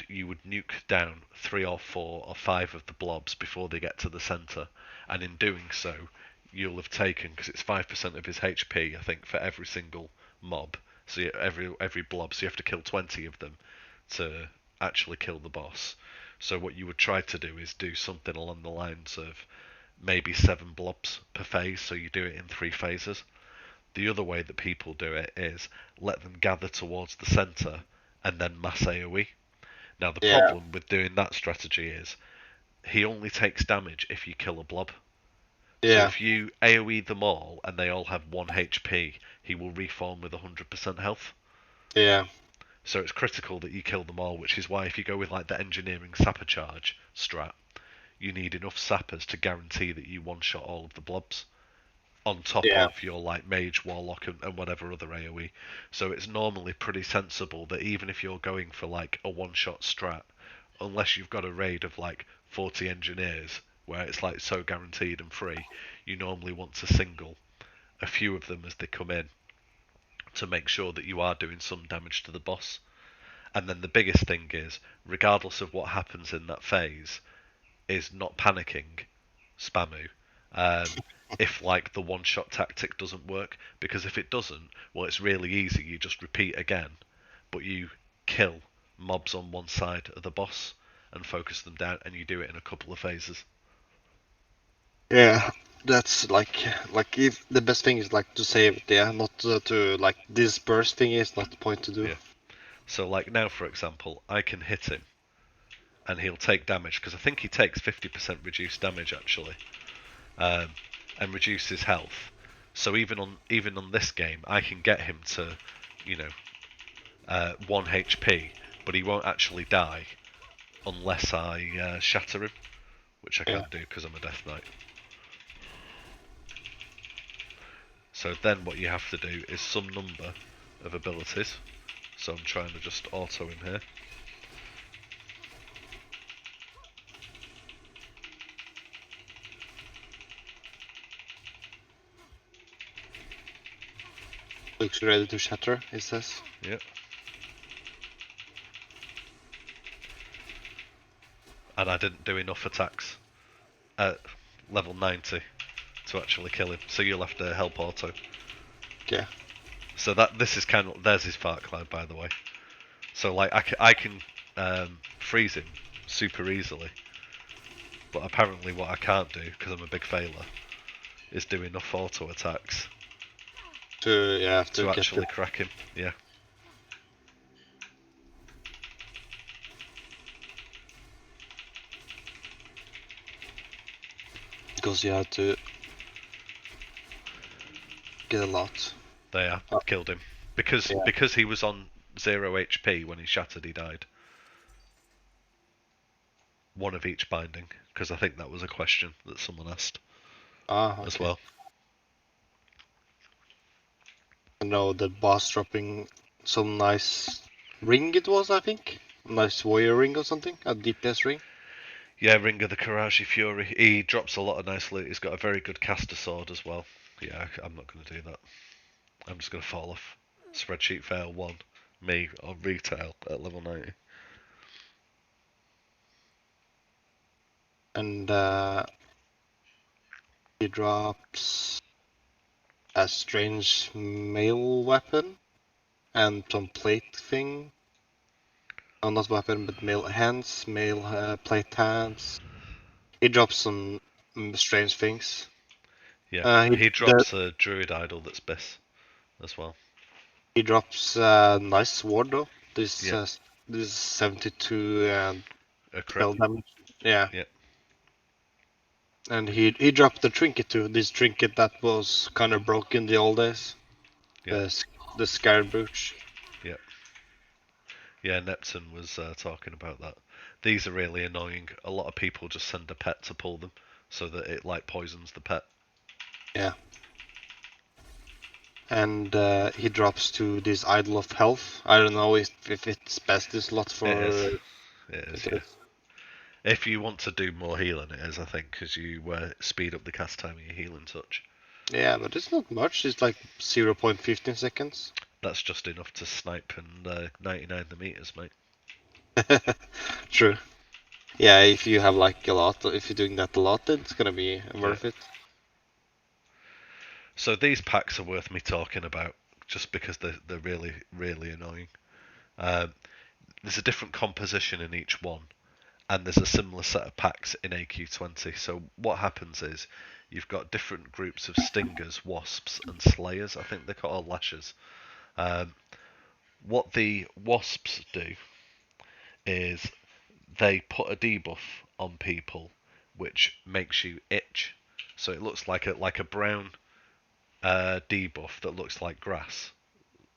you would nuke down 3 or 4 or 5 of the blobs before they get to the centre, and in doing so, you'll have taken, because it's 5% of his HP, I think, for every single mob. So every blob, so you have to kill 20 of them to actually kill the boss. So what you would try to do is do something along the lines of maybe 7 blobs per phase, so you do it in 3 phases. The other way that people do it is let them gather towards the centre and then mass AoE. Now the problem with doing that strategy is he only takes damage if you kill a blob. So if you AoE them all and they all have 1 HP, he will reform with 100% health. Yeah. So it's critical that you kill them all, which is why if you go with like the engineering sapper charge strat, you need enough sappers to guarantee that you one-shot all of the blobs on top of your like mage, warlock, and whatever other AoE. So it's normally pretty sensible that even if you're going for like a one-shot strat, unless you've got a raid of like 40 engineers where it's like so guaranteed and free, you normally want to single a few of them as they come in to make sure that you are doing some damage to the boss. And then the biggest thing is, regardless of what happens in that phase, is not panicking, spamu. If like the one-shot tactic doesn't work, because if it doesn't, well, it's really easy. You just repeat again, but you kill mobs on one side of the boss and focus them down, and you do it in a couple of phases. Yeah, that's like if the best thing is like to save it, not to like disperse thing is not the point to do. Yeah. So like now, for example, I can hit him, and he'll take damage because I think he takes 50% reduced damage actually, and reduce his health. So even on this game, I can get him to, 1 HP, but he won't actually die unless I shatter him, which I can't do because I'm a Death Knight. So then what you have to do is some number of abilities. So I'm trying to just auto in here. Looks ready to shatter, it says. Yep. And I didn't do enough attacks at level 90 to actually kill him. So you'll have to help auto. Yeah. So that this is kind of there's his fart cloud, by the way. So like I can freeze him super easily, but apparently what I can't do because I'm a big failer is do enough auto attacks To to get actually crack him. Yeah. because you have to get a lot. There, Oh, killed him because yeah. he was on 0 HP when he shattered. He died. One of each binding, because I think that was a question that someone asked Ah, as okay. well. I know the boss dropping some nice ring it was, I think. Nice warrior ring or something, a DPS ring. Yeah, Ring of the Karaji Fury. He drops a lot of nice loot. He's got a very good caster sword as well. Yeah, I'm not going to do that. I'm just going to fall off. Spreadsheet fail 1. Me on retail at level 90. And he drops a strange mail weapon and some plate thing. Oh, not weapon, but mail hands, mail plate hands. He drops some strange things. Yeah, He he drops a druid idol that's Biss as well. he drops a nice sword though. Yeah, This is 72 and a crit. spell damage. Yeah. Yeah, And he dropped the trinket too. This trinket that was kind of broken the old days. yeah, The scarab brooch. yeah. Yeah, Neptune was talking about that. These are really annoying. A lot of people just send a pet to pull them so that it like poisons the pet. Yeah. And he drops to this idol of health. I don't know if it's best this slot It is. for It is, it yeah. is. If you want to do more healing, it is, I think, because you speed up the cast time of your healing touch. Yeah, but it's not much. It's like 0.15 seconds. That's just enough to snipe and 99 the meters, mate. True. Yeah, if you have like a lot, if you're doing that a lot, then it's gonna be Yeah. worth it. So these packs are worth me talking about, just because they're really, really annoying. Um, there's a different composition in each one, and there's a similar set of packs in AQ20. So what happens is you've got different groups of stingers, wasps, and slayers. I think they're called lashers. Um, what the wasps do is they put a debuff on people which makes you itch. So it looks like a brown debuff that looks like grass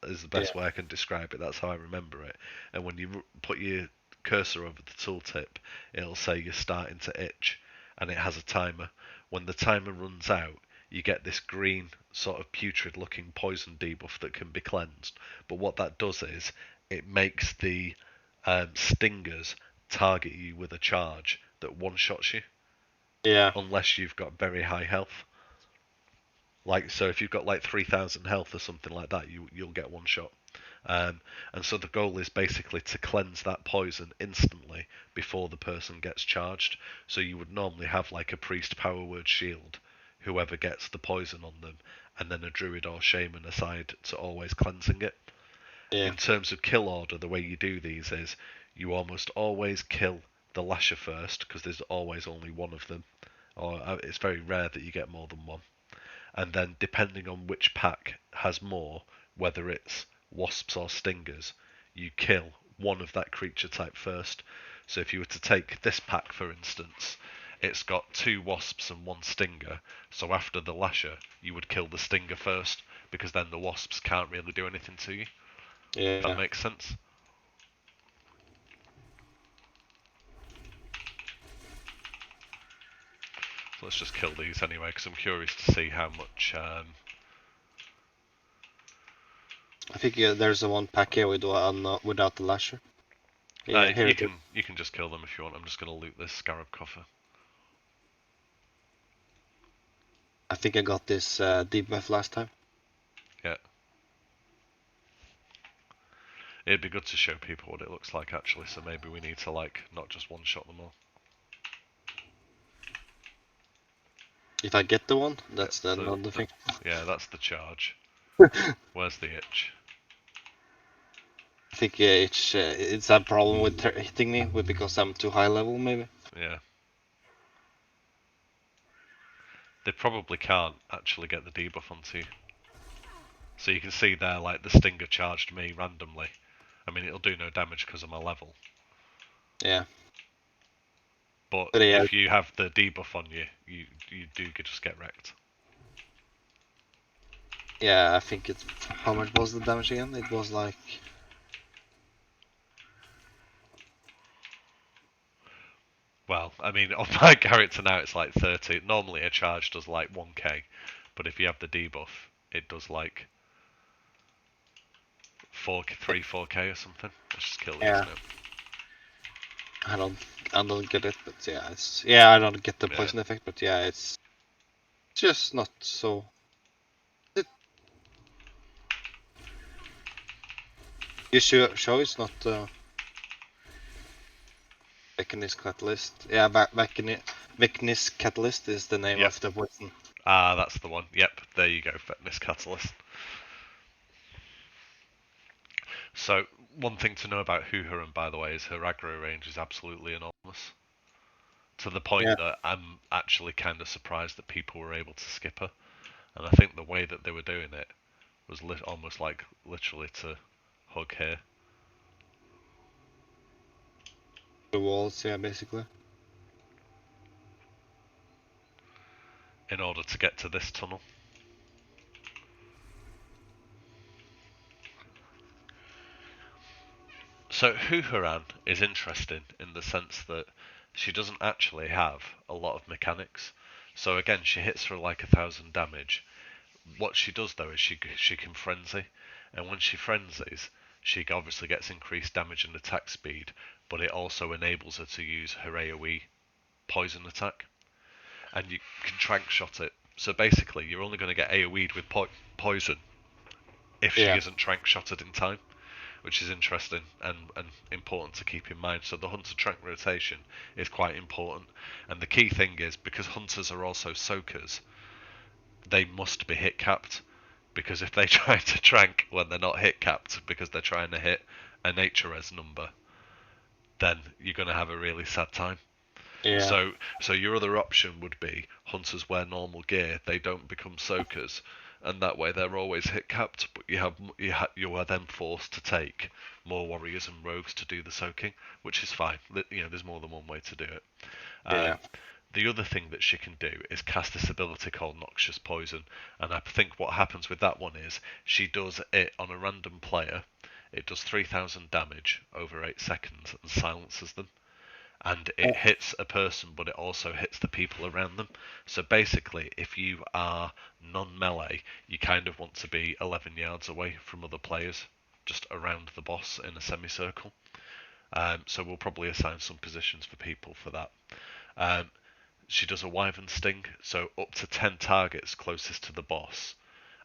is the Yeah, best way I can describe it. That's how I remember it. And when you put your cursor over the tooltip, it'll say you're starting to itch, and it has a timer. When the timer runs out, you get this green sort of putrid-looking poison debuff that can be cleansed. But what that does is it makes the stingers target you with a charge that one-shots you, yeah, unless you've got very high health. Like, so if you've got like 3,000 health or something like that, you'll get one shot. And so the goal is basically to cleanse that poison instantly before the person gets charged. So you would normally have like a priest power word shield, whoever gets the poison on them, and then a druid or shaman aside to always cleansing it. yeah, In terms of kill order, the way you do these is you almost always kill the lasher first, because there's always only one of them, or it's very rare that you get more than one. And then depending on which pack has more, whether it's wasps or stingers, you kill one of that creature type first. So if you were to take this pack, for instance, it's got 2 wasps and 1 stinger. So after the lasher, you would kill the stinger first, because then the wasps can't really do anything to you. If that yeah. makes sense. So let's just kill these anyway, because I'm curious to see how much I think there's a one pack here without the lasher. Yeah, here it is. You can just kill them if you want. I'm just gonna loot this scarab coffer. I think I got this debuff last time. Yeah. It'd be good to show people what it looks like actually, so maybe we need to like not just one shot them all. If I get the one, that's another thing. Yeah, that's the charge. Where's the itch? I think it's a problem with hitting me because I'm too high level, maybe. Yeah. They probably can't actually get the debuff onto you. So you can see there, like, the stinger charged me randomly. I mean, it'll do no damage because of my level. Yeah. But yeah. if you have the debuff on you, you do just get wrecked. Yeah, I think it's... How much was the damage again? It was like... Well, I mean, on my character now it's like 30. Normally a charge does like 1k, but if you have the debuff, it does like 4k or something. Let's just kill these now. I don't get it, but yeah, it's... Yeah, I don't get the poison effect, but yeah, it's just not so... You show it's not... Mechanist Catalyst. Yeah, Mechanist Catalyst is the name of the poison. Ah, that's the one. Yep, there you go, Fitness Catalyst. So, one thing to know about Hoohuran, by the way, is her aggro range is absolutely enormous. To the point that I'm actually kind of surprised that people were able to skip her. And I think the way that they were doing it was almost like literally to hug here. The walls, yeah, basically. In order to get to this tunnel. So Hoohuran is interesting in the sense that she doesn't actually have a lot of mechanics. So again, she hits for like 1,000 damage. What she does though is she can frenzy, and when she frenzies, she obviously gets increased damage and attack speed, but it also enables her to use her AoE poison attack, and you can trank shot it. So basically, you're only going to get AoE'd with poison if she isn't trank shotted in time, which is interesting and important to keep in mind. So the hunter trank rotation is quite important, and the key thing is because hunters are also soakers, they must be hit capped, because if they try to trank when they're not hit capped because they're trying to hit a nature res number, then you're going to have a really sad time. Yeah. So your other option would be hunters wear normal gear, they don't become soakers, and that way they're always hit capped, but you are then forced to take more warriors and rogues to do the soaking, which is fine. You know, there's more than one way to do it. The other thing that she can do is cast this ability called Noxious Poison, and I think what happens with that one is she does it on a random player. It does 3,000 damage over 8 seconds and silences them. And it hits a person, but it also hits the people around them. So basically, if you are non-melee, you kind of want to be 11 yards away from other players, just around the boss in a semicircle. So we'll probably assign some positions for people for that. She does a Wyvern Sting, so up to 10 targets closest to the boss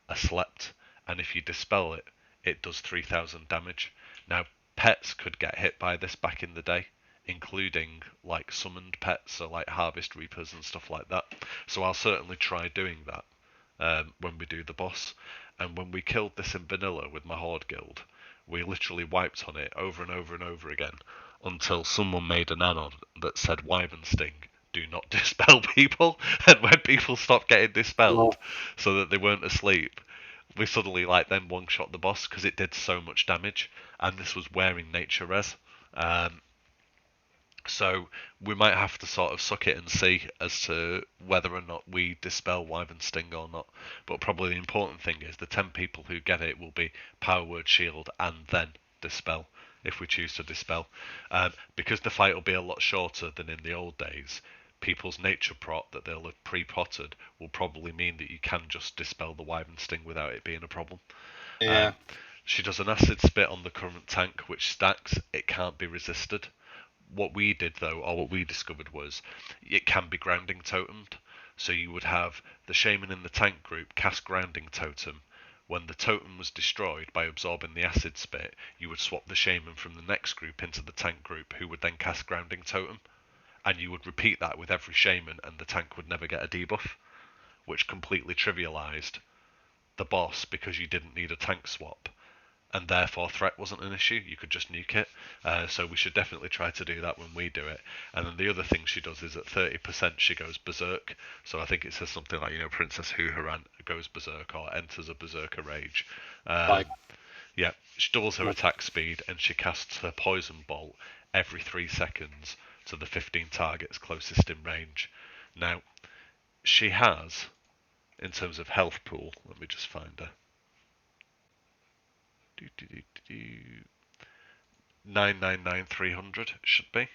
are slept, and if you dispel it, it does 3,000 damage. Now, pets could get hit by this back in the day, including like summoned pets, so like Harvest Reapers and stuff like that. So I'll certainly try doing that when we do the boss. And when we killed this in vanilla with my Horde guild, we literally wiped on it over and over and over again until someone made an add-on that said Wyvern Sting, do not dispel people. And when people stopped getting dispelled so that they weren't asleep, we suddenly like then one-shot the boss because it did so much damage, and this was wearing nature res. So we might have to sort of suck it and see as to whether or not we dispel Wyvern Sting or not. But probably the important thing is the 10 people who get it will be Power Word Shield and then dispel if we choose to dispel. Because the fight will be a lot shorter than in the old days, people's nature prot that they'll have pre-potted will probably mean that you can just dispel the Wyvern Sting without it being a problem. Yeah. She does an acid spit on the current tank, which stacks. It can't be resisted. What we did though, or what we discovered was, it can be grounding totemed. So you would have the shaman in the tank group cast grounding totem. When the totem was destroyed by absorbing the acid spit, you would swap the shaman from the next group into the tank group, who would then cast grounding totem. And you would repeat that with every shaman, and the tank would never get a debuff, which completely trivialized the boss because you didn't need a tank swap, and therefore threat wasn't an issue. You could just nuke it. So we should definitely try to do that when we do it. And then the other thing she does is at 30% she goes berserk. So I think it says something like, Princess Hooharan goes berserk or enters a berserker rage. Like, Yeah, she doubles her attack speed and she casts her poison bolt every 3 seconds to the 15 targets closest in range. Now, she has, in terms of health pool, let me just find her. 999,300 should be.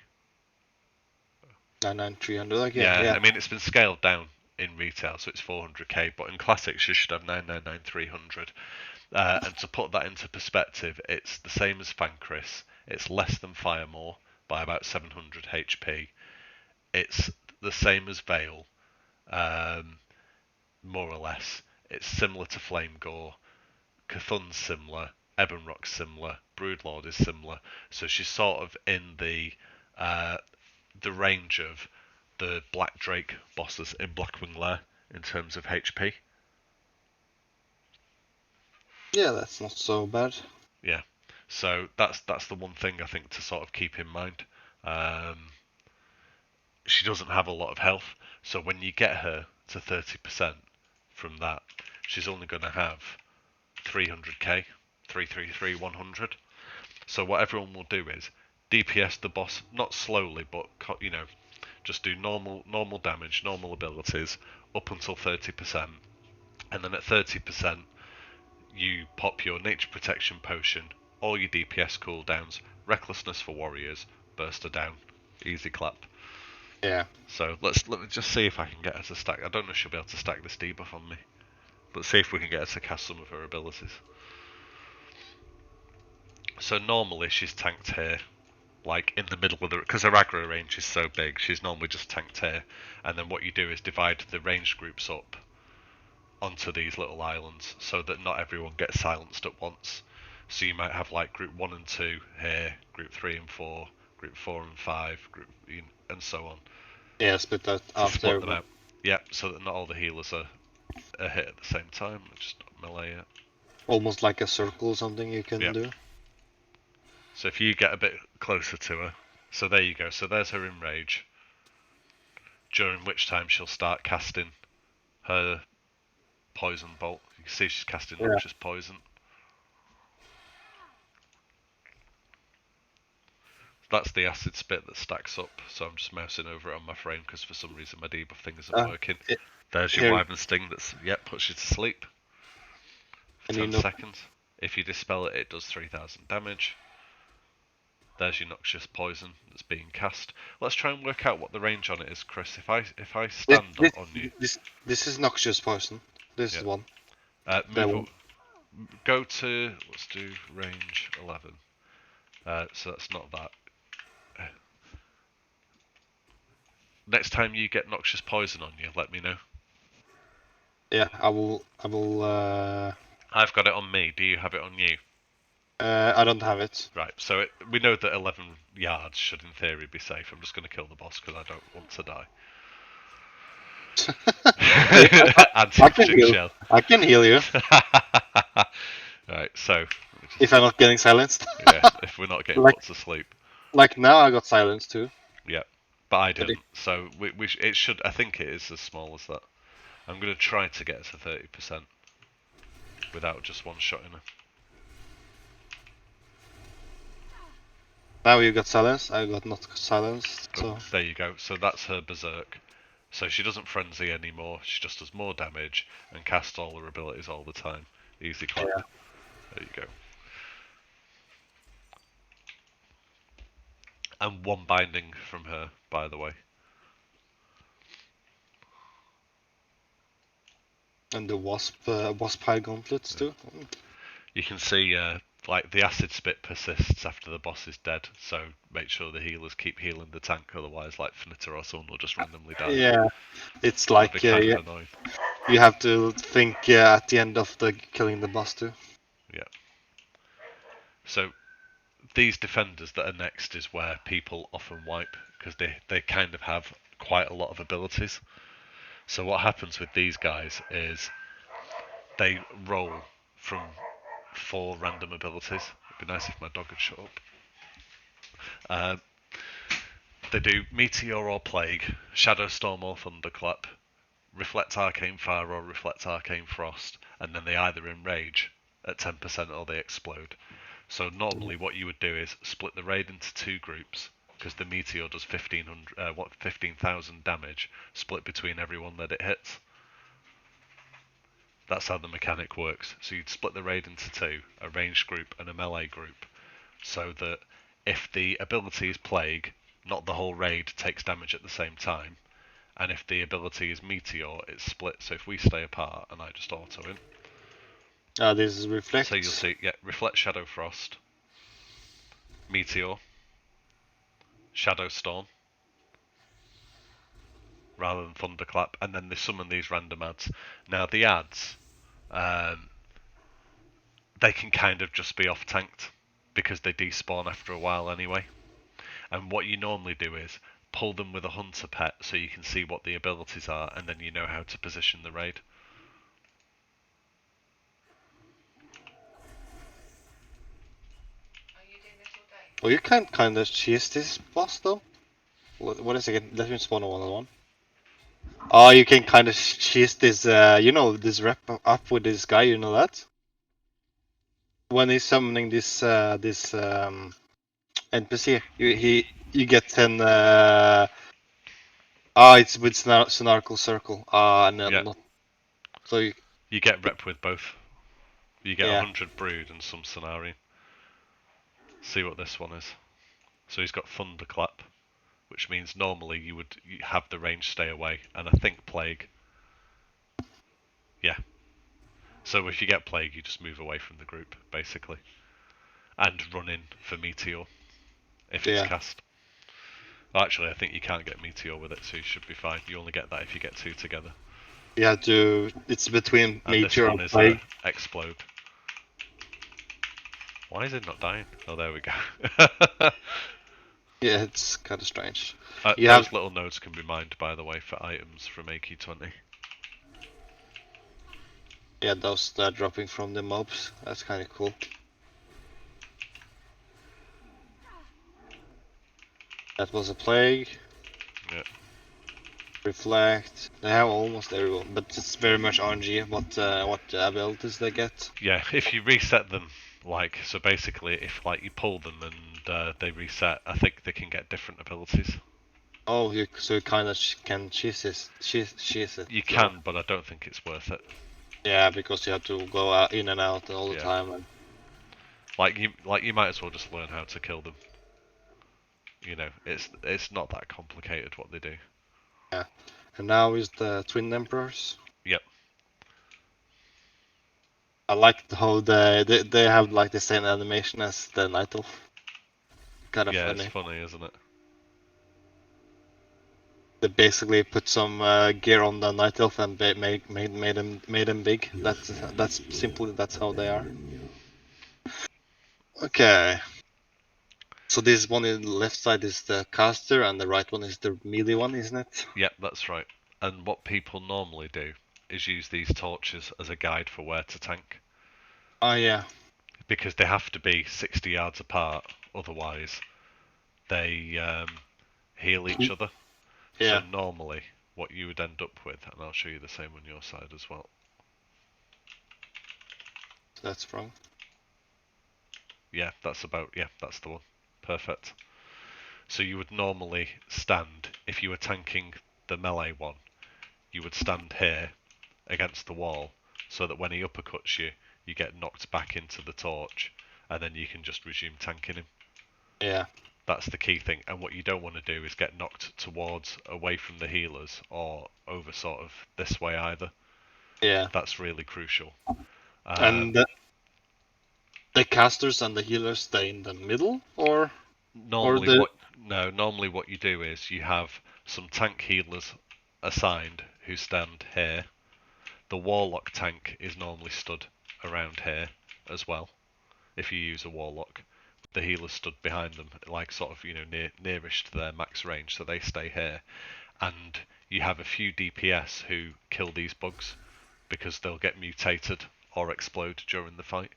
99300, like, Yeah, yeah. I mean it's been scaled down in retail, so it's 400k, but in classics she should have 999,300. And to put that into perspective, it's the same as Fankris. It's less than Firemore by about 700 HP. It's the same as Vale, more or less. It's similar to Flame Gore. Cthulhu's similar. Ebonrock's similar. Broodlord is similar. So she's sort of in the range of the Black Drake bosses in Blackwing Lair in terms of HP. Yeah, that's not so bad. Yeah. So that's the one thing I think to sort of keep in mind. She doesn't have a lot of health, so when you get her to 30% from that, she's only going to have 300k, 333, 100. So what everyone will do is DPS the boss, not slowly, but just do normal damage, normal abilities up until 30%, and then at 30% you pop your nature protection potion, all your DPS cooldowns, recklessness for warriors, burster down, easy clap. Yeah. So let me just see if I can get her to stack. I don't know if she'll be able to stack this debuff on me. Let's see if we can get her to cast some of her abilities. So normally she's tanked here, like in the middle of the, because her aggro range is so big, she's normally just tanked here. And then what you do is divide the ranged groups up onto these little islands so that not everyone gets silenced at once. So you might have like group 1 and 2 here, group 3 and 4, group 4 and 5, and so on. Yeah, split that To out split there. them out. Yep, so that not all the healers are hit at the same time. Just melee it. Almost like a circle or something you can Yep. do. So if you get a bit closer to her, so there you go. So there's her enrage. During which time she'll start casting her poison bolt. You can see she's casting noxious poison. That's the acid spit that stacks up. So I'm just mousing over it on my frame because for some reason my debuff thing isn't working. There's your wyvern sting that's puts you to sleep for 10 seconds. If you dispel it, it does 3,000 damage. There's your noxious poison that's being cast. Let's try and work out what the range on it is, Chris. If I stand on you, This is noxious poison. This is one. Go to, let's do range 11. So that's not that. Next time you get noxious poison on you, let me know. Yeah, I will. I've got it on me. Do you have it on you? I don't have it. Right. So we know that 11 yards should, in theory, be safe. I'm just going to kill the boss because I don't want to die. I can heal you. Right. So. If I'm not getting silenced. Yeah. If we're not getting put to sleep. Like now, I got silenced too. Yeah. But I didn't. So it should. I think it is as small as that. I'm going to try to get to 30% without just one shot in her. Now you got silenced, I got not silenced, so... There you go, so that's her berserk. So she doesn't frenzy anymore, she just does more damage and casts all her abilities all the time. Easy clap. Yeah. There you go. And one binding from her, by the way. And the wasp high gauntlets too. You can see like the acid spit persists after the boss is dead, so make sure the healers keep healing the tank, otherwise like Fnitter or someone will just randomly die. Yeah, it's That'd be like kind of annoying. you have to think at the end of the killing the boss too. Yeah. So these defenders that are next is where people often wipe, because they kind of have quite a lot of abilities. So what happens with these guys is they roll from 4 random abilities. It'd be nice if my dog had shut up. They do Meteor or Plague, Shadow Storm or Thunderclap, Reflect Arcane Fire or Reflect Arcane Frost, and then they either enrage at 10% or they explode. So normally what you would do is split the raid into 2 groups, because the Meteor does 15,000 damage, split between everyone that it hits. That's how the mechanic works. So you'd split the raid into 2, a ranged group and a melee group, so that if the ability is Plague, not the whole raid takes damage at the same time, and if the ability is Meteor, it's split. So if we stay apart and I just auto him, This is Reflect. so you'll see, yeah, Reflect Shadow Frost, Meteor, Shadow Storm, rather than Thunderclap, and then they summon these random ads. Now the ads, they can kind of just be off tanked because they despawn after a while anyway. And what you normally do is pull them with a hunter pet so you can see what the abilities are, and then you know how to position the raid. Oh, you can kind of cheese this boss though. What is it again? Let me spawn a 1-on-1. Oh, you can kind of cheese this. You know, this rep up with this guy. You know that when he's summoning this NPC, you get 10. It's with Snarkle Circle. And Yeah. not. So You get rep with both. You get yeah. 100 brood and some scenario. See what this one is. So he's got Thunderclap, which means normally you would have the range stay away, and I think Plague. Yeah. So if you get Plague, you just move away from the group, basically. And run in for Meteor, if it's Yeah. cast. Well, actually, I think you can't get Meteor with it, so you should be fine. You only get that if you get 2 together. You have to. It's between And this Meteor one and is Plague. Explode. Why is it not dying? Oh, there we go. Yeah, it's kind of strange. Those little nodes can be mined, by the way, for items from AQ20. Yeah, those that are dropping from the mobs. That's kind of cool. That was a Plague. Yeah. Reflect. They have almost everyone, but it's very much RNG what abilities they get. Yeah, if you reset them, like, so basically if like you pull them and they reset, I think they can get different abilities. Oh, so you kind of can cheese it. You So, can, but I don't think it's worth it. yeah, because you have to go out, in and out all the Yeah. time. And Like you might as well just learn how to kill them. You know, it's not that complicated what they do. yeah, and now is the Twin Emperors. Yep. I like how they have like the same animation as the Night Elf. Kind of Yeah, funny. it's funny, isn't it? They basically put some gear on the Night Elf and made them big. That's simply that's how they are. Okay. So this one in the left side is the caster and the right one is the melee one, isn't it? Yep, that's right. And what people normally do is use these torches as a guide for where to tank. Oh yeah. Because they have to be 60 yards apart, otherwise they heal each other. So Yeah, normally, what you would end up with, and I'll show you the same on your side as well. that's wrong. Yeah, that's the one. Perfect. So you would normally stand, if you were tanking the melee one, you would stand here against the wall, so that when he uppercuts you, you get knocked back into the torch, and then you can just resume tanking him. Yeah. That's the key thing. And what you don't want to do is get knocked towards, away from the healers, or over sort of this way either. Yeah. That's really crucial. And The casters and the healers stay in the middle, or Normally, the normally what you do is you have some tank healers assigned who stand here. The warlock tank is normally stood around here as well. If you use a warlock, the healers stood behind them, like sort of nearish to their max range, so they stay here. And you have a few DPS who kill these bugs because they'll get mutated or explode during the fight.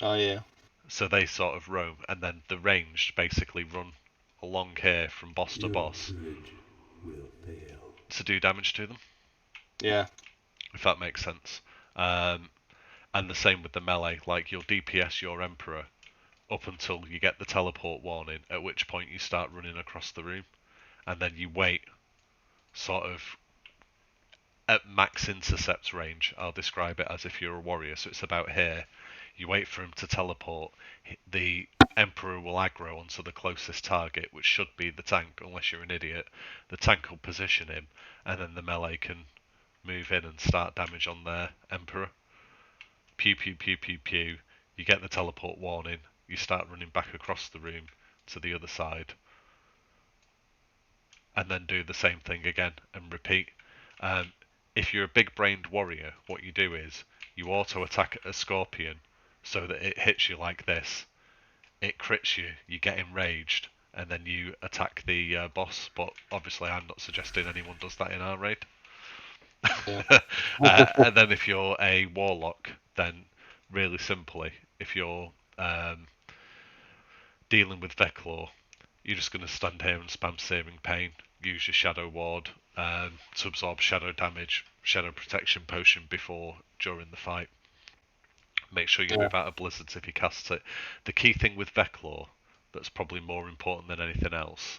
Oh yeah. So they sort of roam, and then the ranged basically run along here from boss to Your boss courage will fail. to do damage to them, Yeah. if that makes sense. And the same with the melee, like you'll DPS your Emperor up until you get the teleport warning, at which point you start running across the room, and then you wait sort of at max intercept range. I'll describe it as if you're a warrior, so it's about here. You wait for him to teleport. The Emperor will aggro onto the closest target, which should be the tank, unless you're an idiot. The tank will position him, and then the melee can move in and start damage on their Emperor. Pew pew pew pew pew. You get the teleport warning. You start running back across the room to the other side, and then do the same thing again and repeat. If you're a big-brained warrior, what you do is you auto-attack a scorpion so that it hits you like this. It crits you, you get enraged, and then you attack the boss. But obviously, I'm not suggesting anyone does that in our raid. Yeah. And then if you're a warlock, then really simply, if you're dealing with Veclaw, you're just going to stand here and spam Searing Pain, use your Shadow Ward to absorb shadow damage, Shadow Protection Potion before, during the fight. Make sure you move out of blizzards if he casts it. The key thing with Veclaw, that's probably more important than anything else,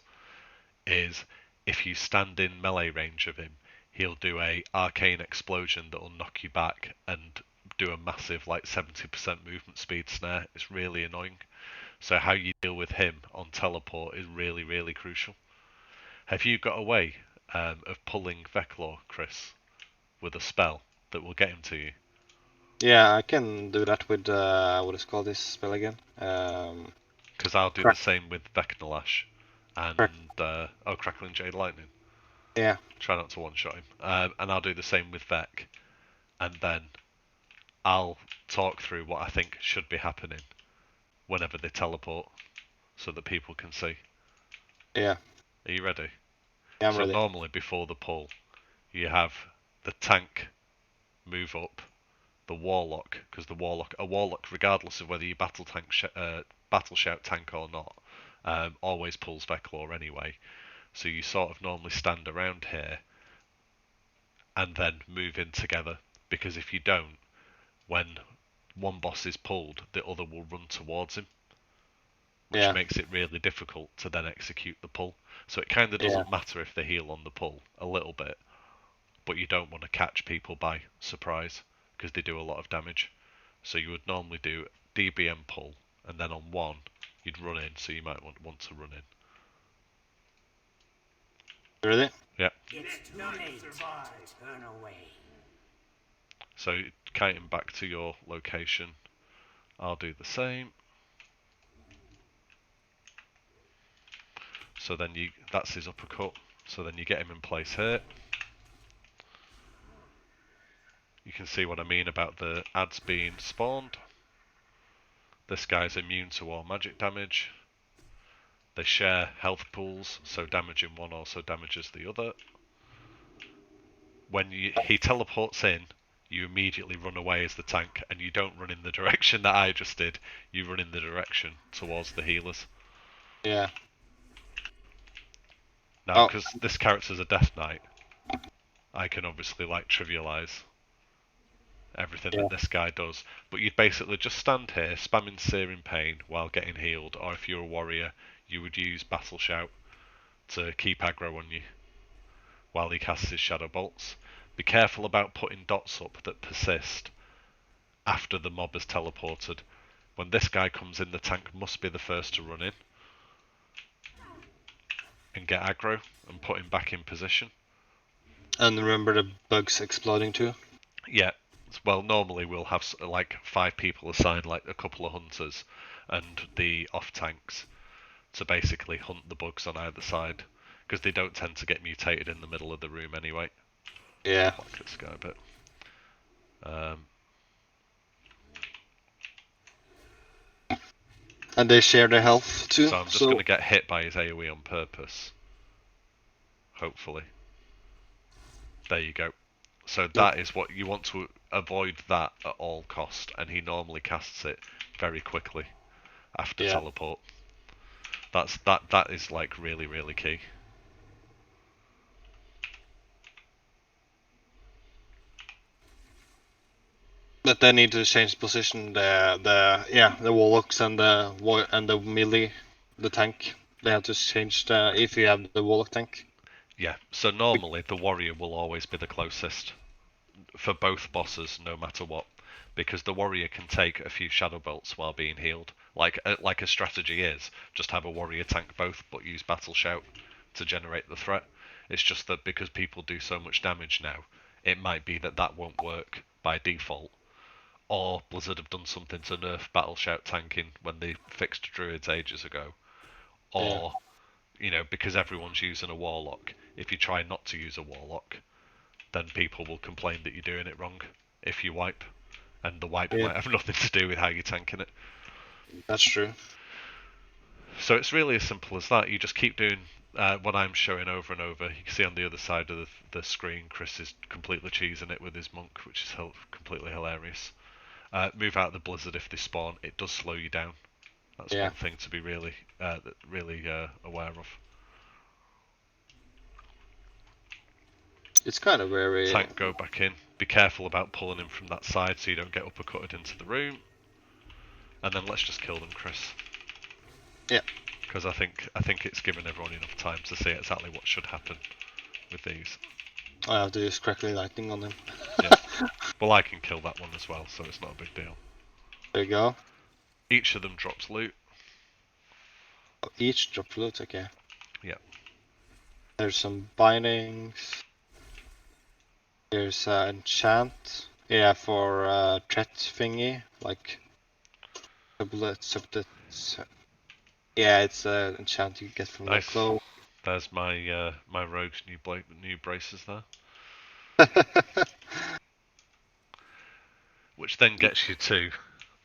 is if you stand in melee range of him, he'll do a arcane explosion that'll knock you back and do a massive 70% movement speed snare. It's really annoying. So how you deal with him on teleport is really, really crucial. Have you got a way of pulling Veclaw, Chris, with a spell that will get him to you? Yeah, I can do that with what is called this spell again? Because I'll do the same with Vecnalash and Crack. Crackling Jade Lightning. Yeah. Try not to one-shot him. And I'll do the same with Vec, and then I'll talk through what I think should be happening whenever they teleport, so that people can see. Yeah. Are you ready? Yeah, I'm So ready. normally before the pull, you have the tank move up, the warlock, because a warlock, regardless of whether you battle shout tank or not, always pulls Veclaw anyway. So you sort of normally stand around here and then move in together, because if you don't, when one boss is pulled, the other will run towards him, which Yeah. makes it really difficult to then execute the pull. So it kind of Yeah. doesn't matter if they heal on the pull a little bit, but you don't want to catch people by surprise because they do a lot of damage. So you would normally do DBM pull, and then on one you'd run in. So you might want to run in. You ready? Yeah. It's too late to turn away. So kiting back to your location, I'll do the same. So then that's his uppercut. So then you get him in place here. You can see what I mean about the ads being spawned. This guy's immune to all magic damage. They share health pools, so damaging one also damages the other. When he teleports in, you immediately run away as the tank, and you don't run in the direction that I just did. You run in the direction towards the healers. Yeah. Now, because this character's a Death Knight, I can obviously trivialize everything that this guy does. But you'd basically just stand here, spamming Searing Pain while getting healed, or if you're a warrior, you would use Battle Shout to keep aggro on you while he casts his Shadow Bolts. Be careful about putting dots up that persist after the mob has teleported. When this guy comes in, the tank must be the first to run in and get aggro and put him back in position. And remember the bugs exploding too? Yeah, well, normally we'll have like 5 people assigned, like a couple of hunters and the off tanks to basically hunt the bugs on either side, because they don't tend to get mutated in the middle of the room anyway. Yeah. Like this guy a bit. Um, And they share their health too. so I'm just going to get hit by his AoE on purpose. Hopefully. There you go. So that is what you want to avoid, that at all cost, and he normally casts it very quickly after teleport. That is like really key. But they need to change position. The warlocks and the melee, the tank. They have to change if you have the warlock tank. Yeah. So normally the warrior will always be the closest for both bosses, no matter what, because the warrior can take a few shadow bolts while being healed. Like a strategy is just have a warrior tank both, but use battle shout to generate the threat. It's just that because people do so much damage now, it might be that won't work by default. Or Blizzard have done something to nerf battle shout tanking when they fixed druids ages ago. Or, because everyone's using a warlock, if you try not to use a warlock, then people will complain that you're doing it wrong if you wipe. And the wipe might have nothing to do with how you're tanking it. That's true. So it's really as simple as that. You just keep doing what I'm showing over and over. You can see on the other side of the screen, Chris is completely cheesing it with his monk, which is completely hilarious. Move out of the blizzard if they spawn. It does slow you down. That's one thing to be really aware of. It's kind of very... Tank, go back in. Be careful about pulling him from that side so you don't get uppercutted into the room. And then let's just kill them, Chris. Yeah. Because I think it's given everyone enough time to see exactly what should happen with these. I have to use crackling lightning on them. Yeah. Well, I can kill that one as well, so it's not a big deal. There you go. Each of them drops loot. Each drop loot, okay. Yeah. There's some bindings. There's enchant. Yeah, for threat thingy, like bullets, yeah, it's enchant you get from Nice. the clove. There's my my rogue's new braces there. Which then gets you to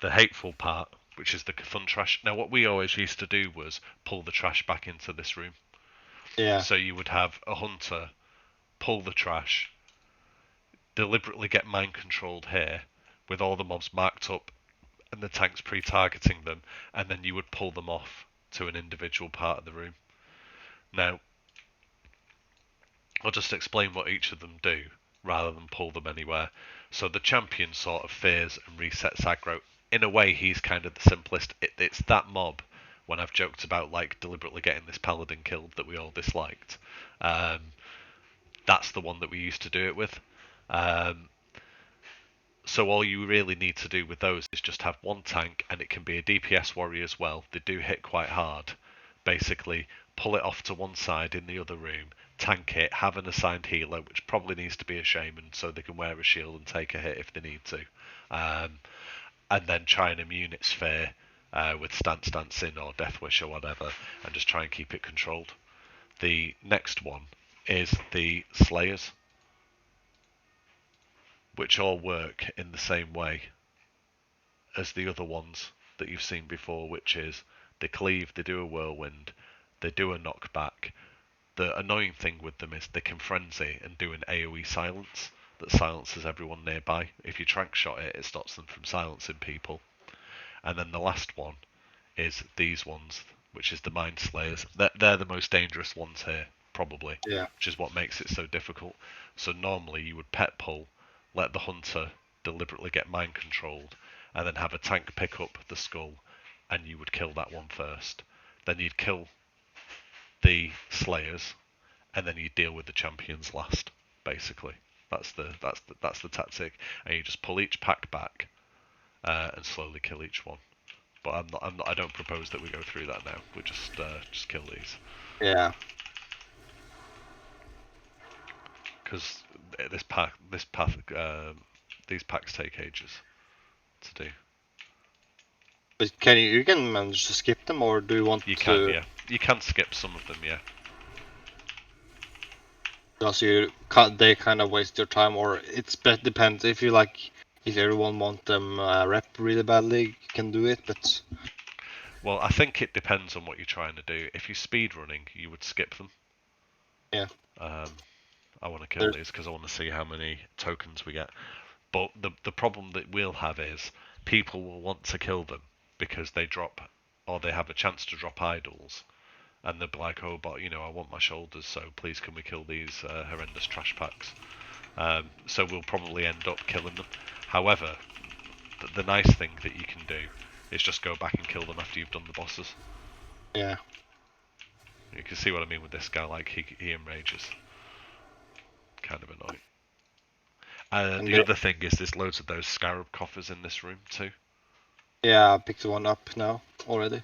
the hateful part, which is the Cthulhu trash. Now, what we always used to do was pull the trash back into this room. Yeah. So you would have a hunter pull the trash, deliberately get mind controlled here, with all the mobs marked up and the tanks pre-targeting them, and then you would pull them off to an individual part of the room. Now, I'll just explain what each of them do, rather than pull them anywhere. So the champion sort of fears and resets aggro. In a way, he's kind of the simplest. It's that mob, when I've joked about like deliberately getting this paladin killed that we all disliked. That's the one that we used to do it with. So all you really need to do with those is just have one tank, and it can be a DPS warrior as well. They do hit quite hard. Basically, pull it off to one side in the other room, tank it, have an assigned healer, which probably needs to be a shaman so they can wear a shield and take a hit if they need to. And then try and immune its sphere with Stance Dancing or Death Wish or whatever, and just try and keep it controlled. The next one is the Slayers, which all work in the same way as the other ones that you've seen before, which is they cleave, they do a whirlwind, they do a knockback. The annoying thing with them is they can frenzy and do an AoE silence that silences everyone nearby. If you trank shot it, it stops them from silencing people. And then the last one is these ones, which is the Mind Slayers. They're the most dangerous ones here, probably, which is what makes it so difficult. So normally you would pet pull, let the hunter deliberately get mind controlled, and then have a tank pick up the skull, and you would kill that one first. Then you'd kill the Slayers, and then you deal with the champions last. Basically, that's the tactic, and you just pull each pack back and slowly kill each one. But I don't propose that we go through that now. We just kill these. Yeah. Because this path These packs take ages to do. But you can manage to skip them, or do you want You to? can, yeah. You can skip some of them, yeah. Does they kind of waste your time, or depends if you like. If everyone want them rep really badly, you can do it, but Well, I think it depends on what you're trying to do. If you're speedrunning, you would skip them. yeah. I want to kill these because I want to see how many tokens we get. But the problem that we'll have is people will want to kill them because they drop, or they have a chance to drop idols, and they'll be like, oh, but I want my shoulders, so please can we kill these horrendous trash packs? So we'll probably end up killing them. However, the nice thing that you can do is just go back and kill them after you've done the bosses. Yeah. You can see what I mean with this guy, like he enrages. Kind of annoying. The other thing is there's loads of those scarab coffers in this room too. Yeah, I picked one up now already.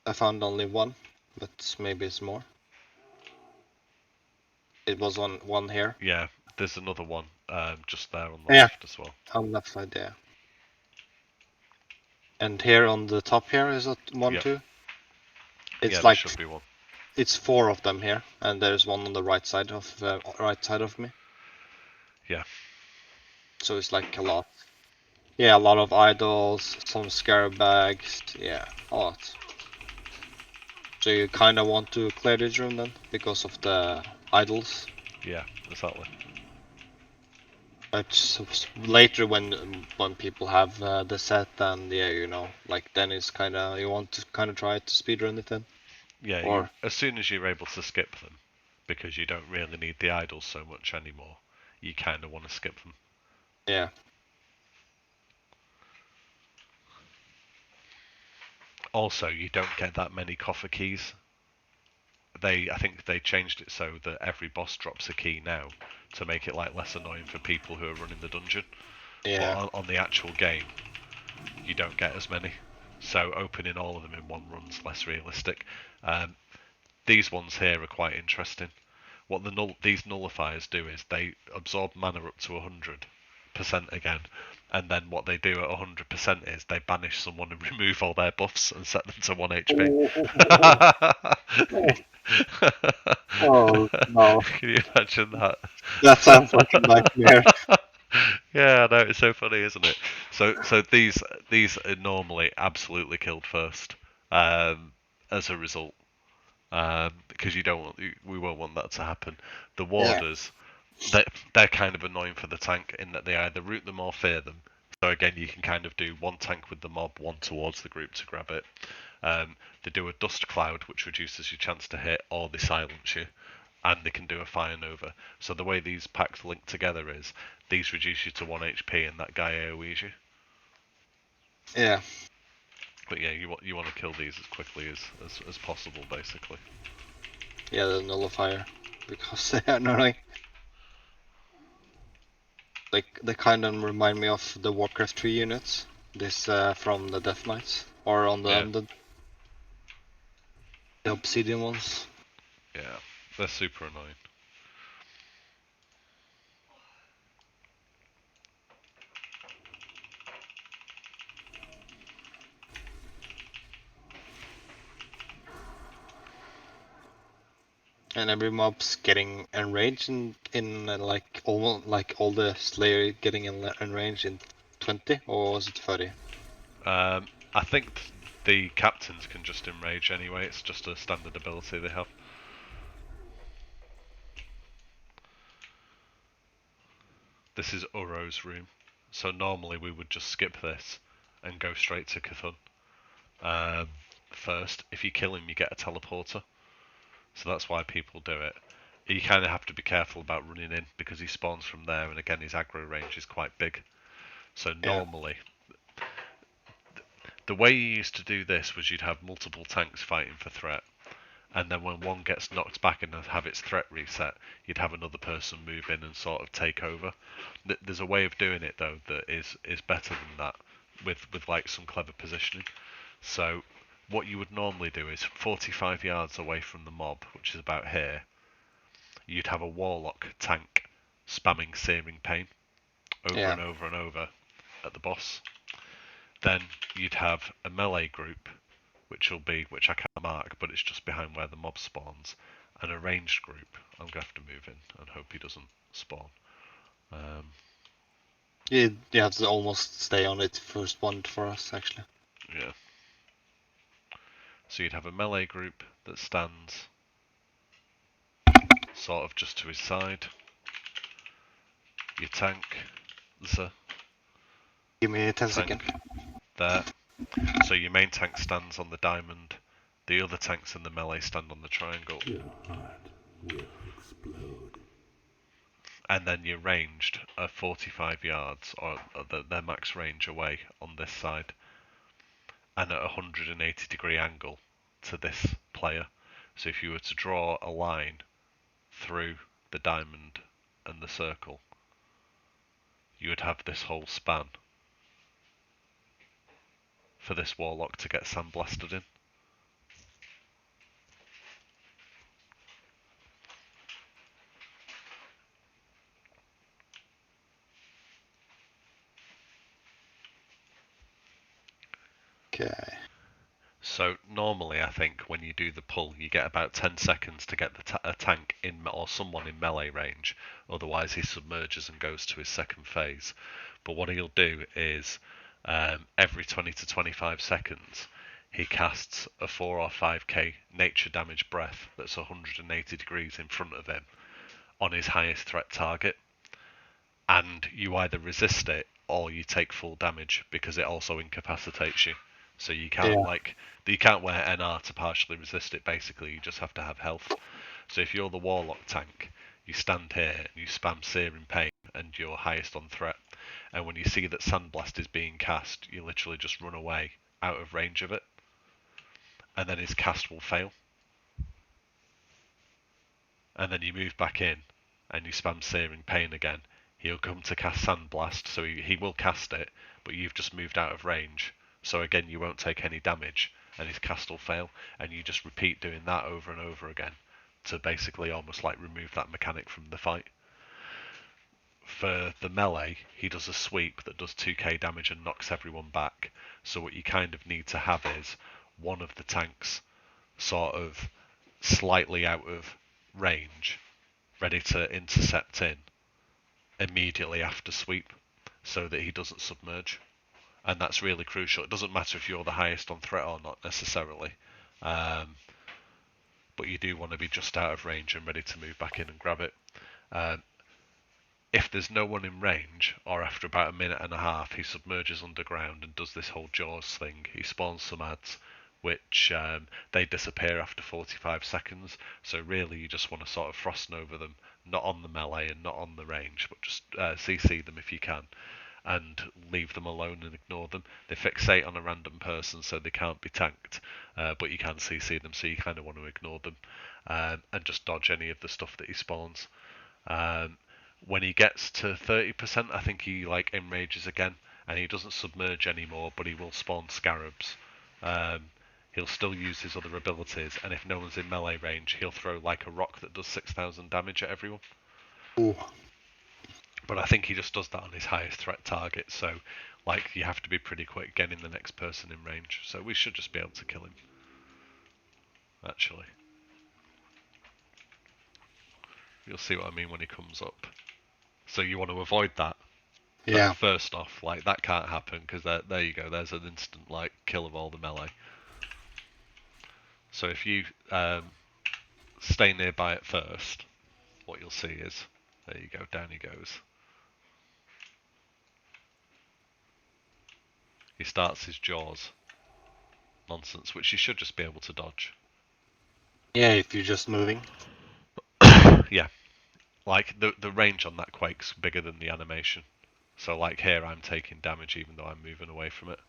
I found only one, but maybe it's more. It was one here. Yeah, there's another one just there on the left as well. On the left side, yeah. And here on the top here is one Yep. too. It's Yeah, there like should be one. it's 4 of them here, and there's one on the right side of me. Yeah. So it's like a lot. Yeah, a lot of idols, some scarab bags, yeah, a lot. So you kind of want to clear this room then, because of the idols. Yeah, exactly. But later when people have the set, and yeah, like then it's you want to kind of try to speedrun it then. Yeah, Or as soon as you're able to skip them, because you don't really need the idols so much anymore, you kind of want to skip them. yeah, Also, you don't get that many coffer keys. I think they changed it so that every boss drops a key now to make it like less annoying for people who are running the dungeon. yeah, But on the actual game, you don't get as many. So opening all of them in one run's less realistic. These ones here are quite interesting. What these nullifiers do is they absorb mana up to 100% again, and then what they do at 100% is they banish someone and remove all their buffs and set them to 1 HP. Oh no, Can you imagine that? that sounds like a nightmare. Yeah, I know, it's so funny, isn't it? So these are normally absolutely killed first, as a result, because we won't want that to happen. The Yeah, warders, they're kind of annoying for the tank in that they either root them or fear them. So again, you can kind of do one tank with the mob, one towards the group to grab it. They do a dust cloud, which reduces your chance to hit, or they silence you, and they can do a fire nova. So the way these packs link together is these reduce you to 1 HP, and that guy AoEs you. yeah, But yeah, you want to kill these as quickly as possible, basically. yeah. The nullifier, because they are annoying. Like they kind of remind me of the Warcraft 3 units. This from the Death Knights, or on Yeah, the Obsidian ones. yeah, they're super annoying. And every mob's getting enraged in like almost like all the Slayer getting enraged in 20, or was it 30? I think the captains can just enrage anyway. It's just a standard ability they have. This is Uro's room, so normally we would just skip this and go straight to Cthulhu. First, if you kill him, you get a teleporter, so that's why people do it. You kind of have to be careful about running in because he spawns from there, and again his aggro range is quite big. So Yeah, normally, the way you used to do this was you'd have multiple tanks fighting for threat, and then when one gets knocked back and have its threat reset, you'd have another person move in and sort of take over. There's a way of doing it though that is better than that, with like some clever positioning. So what you would normally do is 45 yards away from the mob, which is about here, you'd have a warlock tank spamming Searing Pain over Yeah. and over and over at the boss. Then you'd have a melee group, which I can't mark, but it's just behind where the mob spawns, and a ranged group. I'm gonna have to move in and hope he doesn't spawn. You have to almost stay on it first one for us, actually. Yeah. So you'd have a melee group that stands sort of just to his side. Your tank, Give me 10 tank seconds. there. So your main tank stands on the diamond. The other tanks in the melee stand on the triangle. Your heart will explode. And then you're ranged at 45 yards, or their max range away on this side, and at a 180-degree angle to this player. So if you were to draw a line through the diamond and the circle, you would have this whole span for this warlock to get sandblasted in. Okay. So normally, I think when you do the pull, you get about 10 seconds to get a tank in or someone in melee range. Otherwise, he submerges and goes to his second phase. But what he'll do is every 20 to 25 seconds, he casts a 4 or 5k nature damage breath that's 180 degrees in front of him on his highest threat target. And you either resist it or you take full damage because it also incapacitates you. So you can't you can't wear NR to partially resist it. Basically, you just have to have health. So if you're the warlock tank, you stand here and you spam Searing Pain and you're highest on threat. And when you see that Sandblast is being cast, you literally just run away out of range of it, and then his cast will fail. And then you move back in and you spam Searing Pain again. He'll come to cast Sandblast, so he will cast it, but you've just moved out of range. So again, you won't take any damage, and his cast will fail, and you just repeat doing that over and over again to basically almost like remove that mechanic from the fight. For the melee, he does a sweep that does 2k damage and knocks everyone back. So what you kind of need to have is one of the tanks sort of slightly out of range, ready to intercept in immediately after sweep, so that he doesn't submerge. And that's really crucial. It doesn't matter if you're the highest on threat or not necessarily, but you do want to be just out of range and ready to move back in and grab it. If there's no one in range, or after about a minute and a half, he submerges underground and does this whole Jaws thing. He spawns some ads, which they disappear after 45 seconds. So really, you just want to sort of frost over them, not on the melee and not on the range, but just CC them if you can, and leave them alone and ignore them. They fixate on a random person, so they can't be tanked, but you can CC them, so you kind of want to ignore them, and just dodge any of the stuff that he spawns. When he gets to 30%, I think he like enrages again, and he doesn't submerge anymore, but he will spawn scarabs. He'll still use his other abilities, and if no one's in melee range, he'll throw like a rock that does 6,000 damage at everyone. Ooh. But I think he just does that on his highest threat target, so like you have to be pretty quick getting the next person in range. So we should just be able to kill him, actually. You'll see what I mean when he comes up. So you want to avoid that. Yeah. First off, like that can't happen because there you go. There's an instant like kill of all the melee. So if you stay nearby at first, what you'll see is there you go. Down he goes. He starts his jaws nonsense, which you should just be able to dodge. Yeah, if you're just moving. Yeah, like the range on that quake's bigger than the animation. So like here, I'm taking damage even though I'm moving away from it.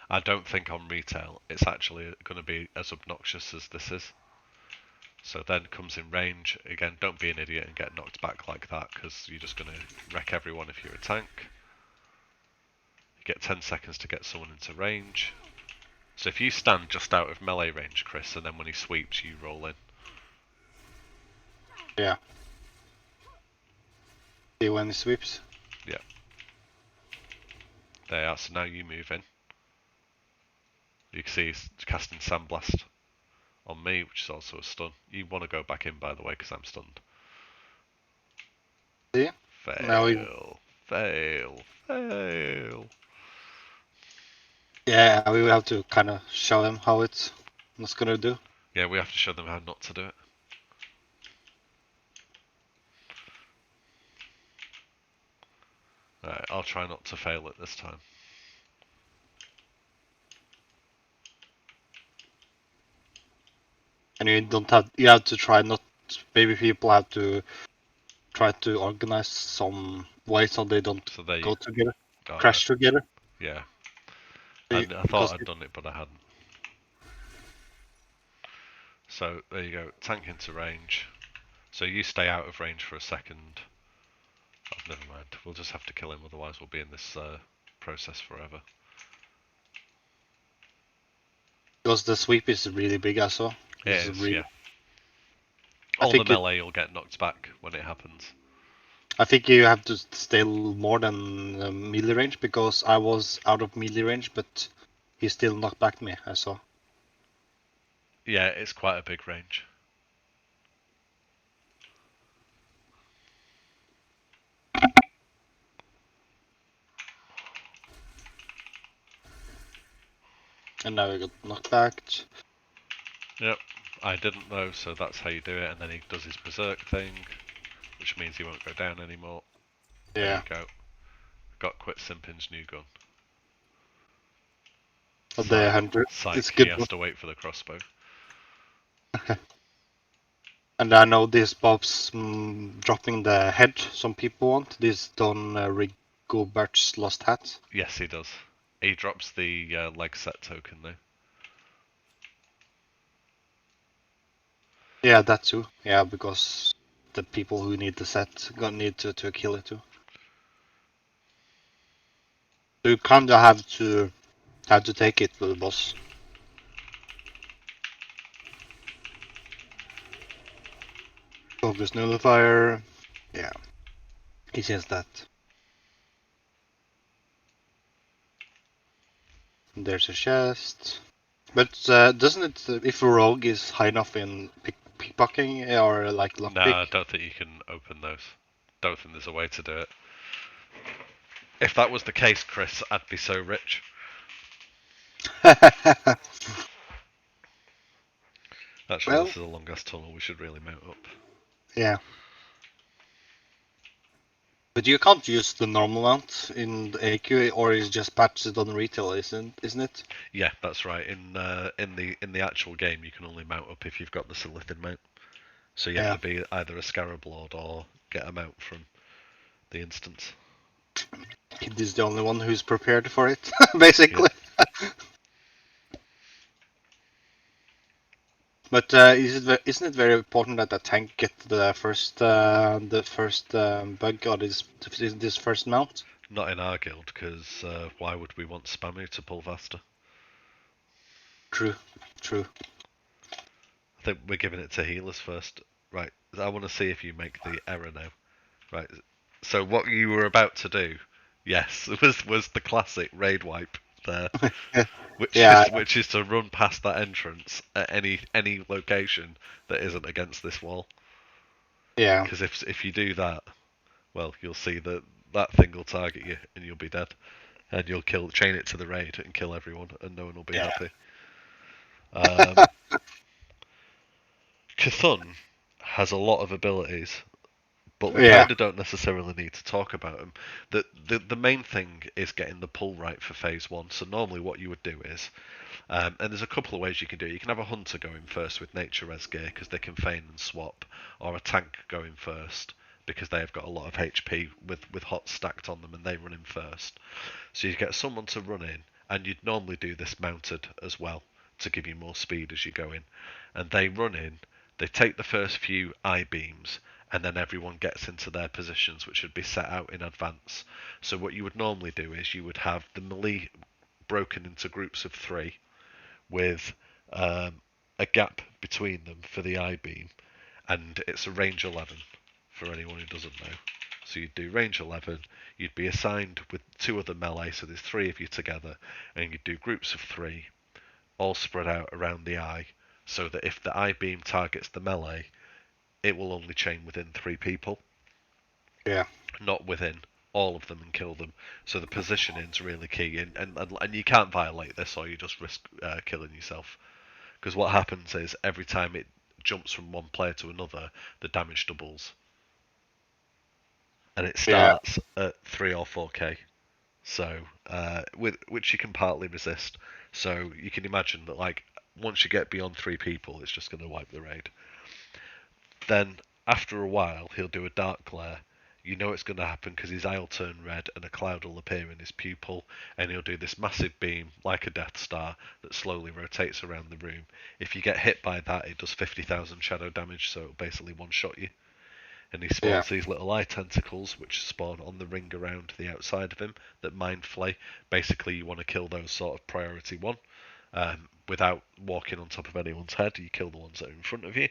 I don't think on retail it's actually going to be as obnoxious as this is. So then comes in range. Again, don't be an idiot and get knocked back like that, because you're just going to wreck everyone if you're a tank. You get 10 seconds to get someone into range. So if you stand just out of melee range, Chris, and then when he sweeps, you roll in. Yeah. See when he sweeps. There, are, so now you move in. You can see he's casting Sandblast on me, which is also a stun. You want to go back in, by the way, because I'm stunned. See? Now we. Fail. Yeah, we will have to kind of show him how it's gonna do. Yeah, we have to show them how not to do it. Alright, I'll try not to fail it this time. And you have to try not. Maybe people have to try to organize some way so they don't So there you go together, go. crash together. Yeah. Be- And I Because thought I'd done it, but I hadn't. So there you go. Tank into range. So you stay out of range for a second. Oh, never mind. We'll just have to kill him, otherwise we'll be in this process forever. because the sweep is really big, I saw. It is, yeah. I All the think melee will get knocked back when it happens. I think you have to stay more than melee range because I was out of melee range, but he still knocked back me. I saw. Yeah, it's quite a big range. And now we got knocked back. Yep, I didn't know, so that's how you do it. And then he does his berserk thing, which means he won't go down anymore. There Yeah. you go. Got quit Simpin's new gun. But the hunter, Psych, it's he good. has to wait for the crossbow. And I know this Bob's dropping the head. Some people want this Don Rigobert's lost hat. Yes, he does. He drops the leg set token though. Yeah, that too. Yeah, because the people who need the set gonna need to kill it too. So you kinda have to take it to the boss. Focus nullifier. Yeah. He says that. There's a chest. But doesn't it, if a rogue is high enough in pickpocketing or like No, lockpick? I don't think you can open those. Don't think there's a way to do it. If that was the case, Chris, I'd be so rich. Actually, Well, this is a long ass tunnel. We should really mount up. yeah. But you can't use the normal mount in the AQ, or it's just patched on retail, isn't it? Yeah, that's right. In the actual game, you can only mount up if you've got the Silithin mount. So you have Yeah. to be either a Scarab Lord or get a mount from the instance. Kid is the only one who's prepared for it, basically. But isn't it very important that the tank get the first bug or this first mount? Not in our guild, because why would we want Spammy to pull faster? True. I think we're giving it to healers first. Right, I want to see if you make the error now. Right, so what you were about to do, yes, was the classic raid wipe there, which is to run past that entrance at any location that isn't against this wall. Yeah. Because if you do that, well, you'll see that thing will target you and you'll be dead, and you'll chain it to the raid and kill everyone, and no one will be happy. Cthulhu has a lot of abilities, but we kind of don't necessarily need to talk about them. The main thing is getting the pull right for phase one. So normally what you would do is, and there's a couple of ways you can do it. You can have a hunter going first with nature res gear because they can feign and swap, or a tank going first because they have got a lot of HP with hot stacked on them and they run in first. So you get someone to run in, and you'd normally do this mounted as well to give you more speed as you go in. And they run in, they take the first few eye beams, and then everyone gets into their positions, which would be set out in advance. So what you would normally do is you would have the melee broken into groups of 3, with a gap between them for the I-beam, and it's a range 11 for anyone who doesn't know. So you'd do range 11, you'd be assigned with 2 other melee, so there's 3 of you together, and you'd do groups of 3, all spread out around the eye, so that if the I-beam targets the melee, it will only chain within 3 people. Yeah. Not within all of them and kill them. So the positioning's really key, and you can't violate this or you just risk killing yourself. Because what happens is every time it jumps from one player to another, the damage doubles. And it starts at 3 or 4k. So, which you can partly resist. So you can imagine that, like, once you get beyond 3 people, it's just going to wipe the raid. Then, after a while, he'll do a dark glare. You know it's going to happen because his eye will turn red and a cloud will appear in his pupil, and he'll do this massive beam, like a Death Star, that slowly rotates around the room. If you get hit by that, it does 50,000 shadow damage, so it'll basically one-shot you. And he spawns these little eye tentacles, which spawn on the ring around the outside of him, that mind flay. Basically, you want to kill those sort of priority 1. Without walking on top of anyone's head, you kill the ones that are in front of you.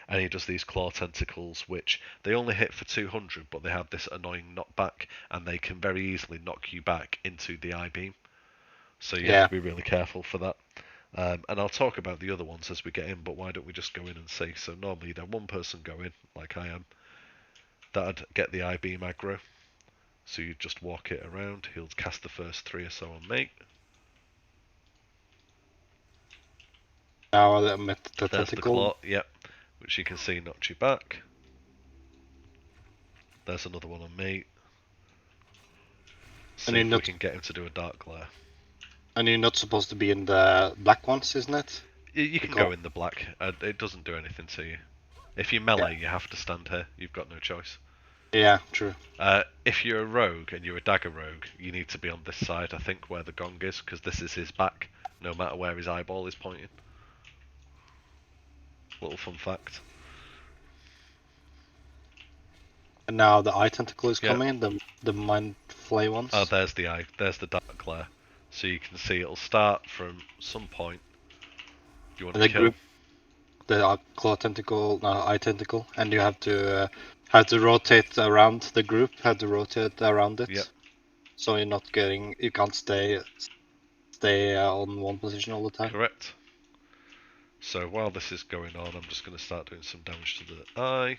And he does these claw tentacles, which they only hit for 200, but they have this annoying knockback, and they can very easily knock you back into the I-beam. So you have to be really careful for that. And I'll talk about the other ones as we get in, but why don't we just go in and see? So normally you'd have one person go in, like I am. That'd get the I-beam aggro. So you just walk it around. He'll cast the first 3 or so on me. Now the There's tentacle. the claw, yep, which you can see knocks you back. There's another one on me. See if we can get him to do a dark glare. And you're not supposed to be in the black ones, isn't it? You can go in the black. It doesn't do anything to you. If you melee, you have to stand here. You've got no choice. Yeah, true. If you're a rogue and you're a dagger rogue, you need to be on this side, I think, where the gong is, because this is his back, no matter where his eyeball is pointing. Little fun fact. And now the eye tentacle is coming, the mind flay ones. Oh, there's the eye. There's the dark glare. So you can see it'll start from some point. Do you want to kill? Group, the claw tentacle, eye tentacle, and you have to rotate around the group. Have to rotate around it. Yep. So you're not getting. You can't stay on one position all the time. Correct. So while this is going on, I'm just going to start doing some damage to the eye,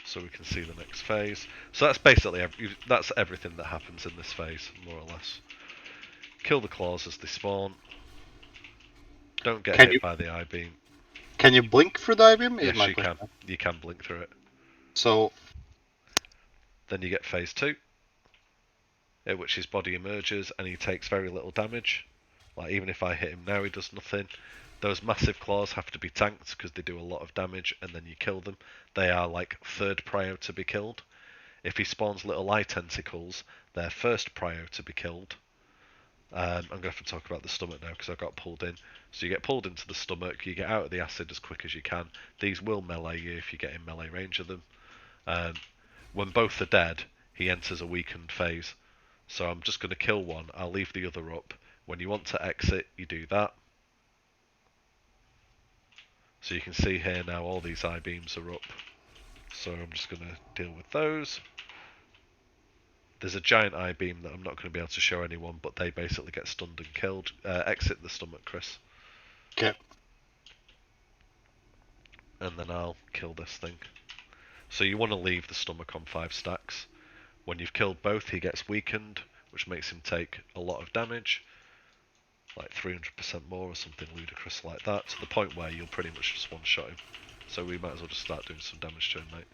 so we can see the next phase. So that's basically that's everything that happens in this phase, more or less. Kill the claws as they spawn. Don't get hit by the eye beam. Can you blink through the eye beam? Yes, you can. You can blink through it. So then you get phase 2, at which his body emerges and he takes very little damage. Like, even if I hit him now, he does nothing. Those massive claws have to be tanked because they do a lot of damage, and then you kill them. They are like 3rd prio to be killed. If he spawns little eye tentacles, they're 1st prio to be killed. I'm going to have to talk about the stomach now because I got pulled in. So you get pulled into the stomach, you get out of the acid as quick as you can. These will melee you if you get in melee range of them. When both are dead, he enters a weakened phase. So I'm just going to kill one, I'll leave the other up. When you want to exit, you do that. So you can see here now all these eye beams are up. So I'm just going to deal with those. There's a giant eye beam that I'm not going to be able to show anyone, but they basically get stunned and killed. Exit the stomach, Chris. Okay. And then I'll kill this thing. So you want to leave the stomach on 5 stacks. When you've killed both, he gets weakened, which makes him take a lot of damage. Like 300% more or something ludicrous like that, to the point where you'll pretty much just one-shot him. So we might as well just start doing some damage to him, mate.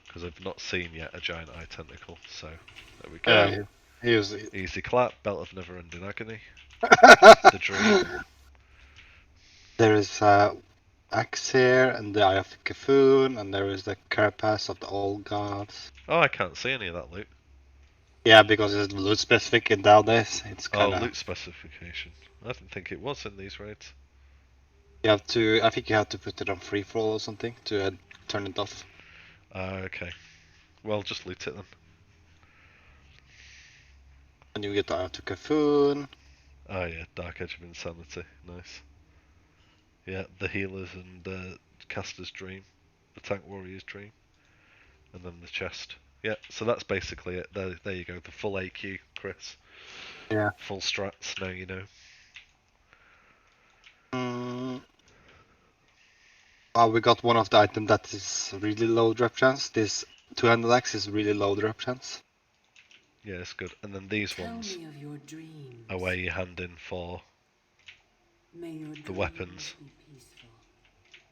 Because I've not seen yet a giant eye tentacle, so there we go. Easy clap, belt of never-ending agony. The dream. There is axe here, and the eye of the Cafoon, and there is the carapace of the old gods. Oh, I can't see any of that loot. Yeah, because it's loot specific in nowadays. It's kind of loot specification. I didn't think it was in these raids. You have to. I think you have to put it on free for all or something to turn it off. Okay. Well, just loot it then. And you get the eye of the Cafoon. Oh yeah, Dark Edge of Insanity. Nice. Yeah, the healers and caster's dream, the tank warrior's dream, and then the chest. Yeah, so that's basically it. There you go. The full AQ, Chris. Yeah. Full strats. Now you know. Well, we got one of the item that is really low drop chance. This 200x is really low drop chance. Yeah, it's good. And then these Tell ones me of your dreams. are where you hand in for May your the dreams weapons. be peaceful.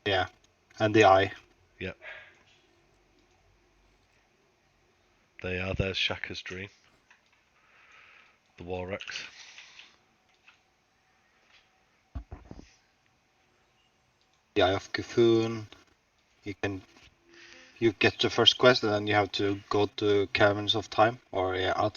Yeah. And the eye. Yep. They are. There's Shaka's dream. The War Axe. The Eye of Cthulhu. You get the first quest and then you have to go to Caverns of Time or outside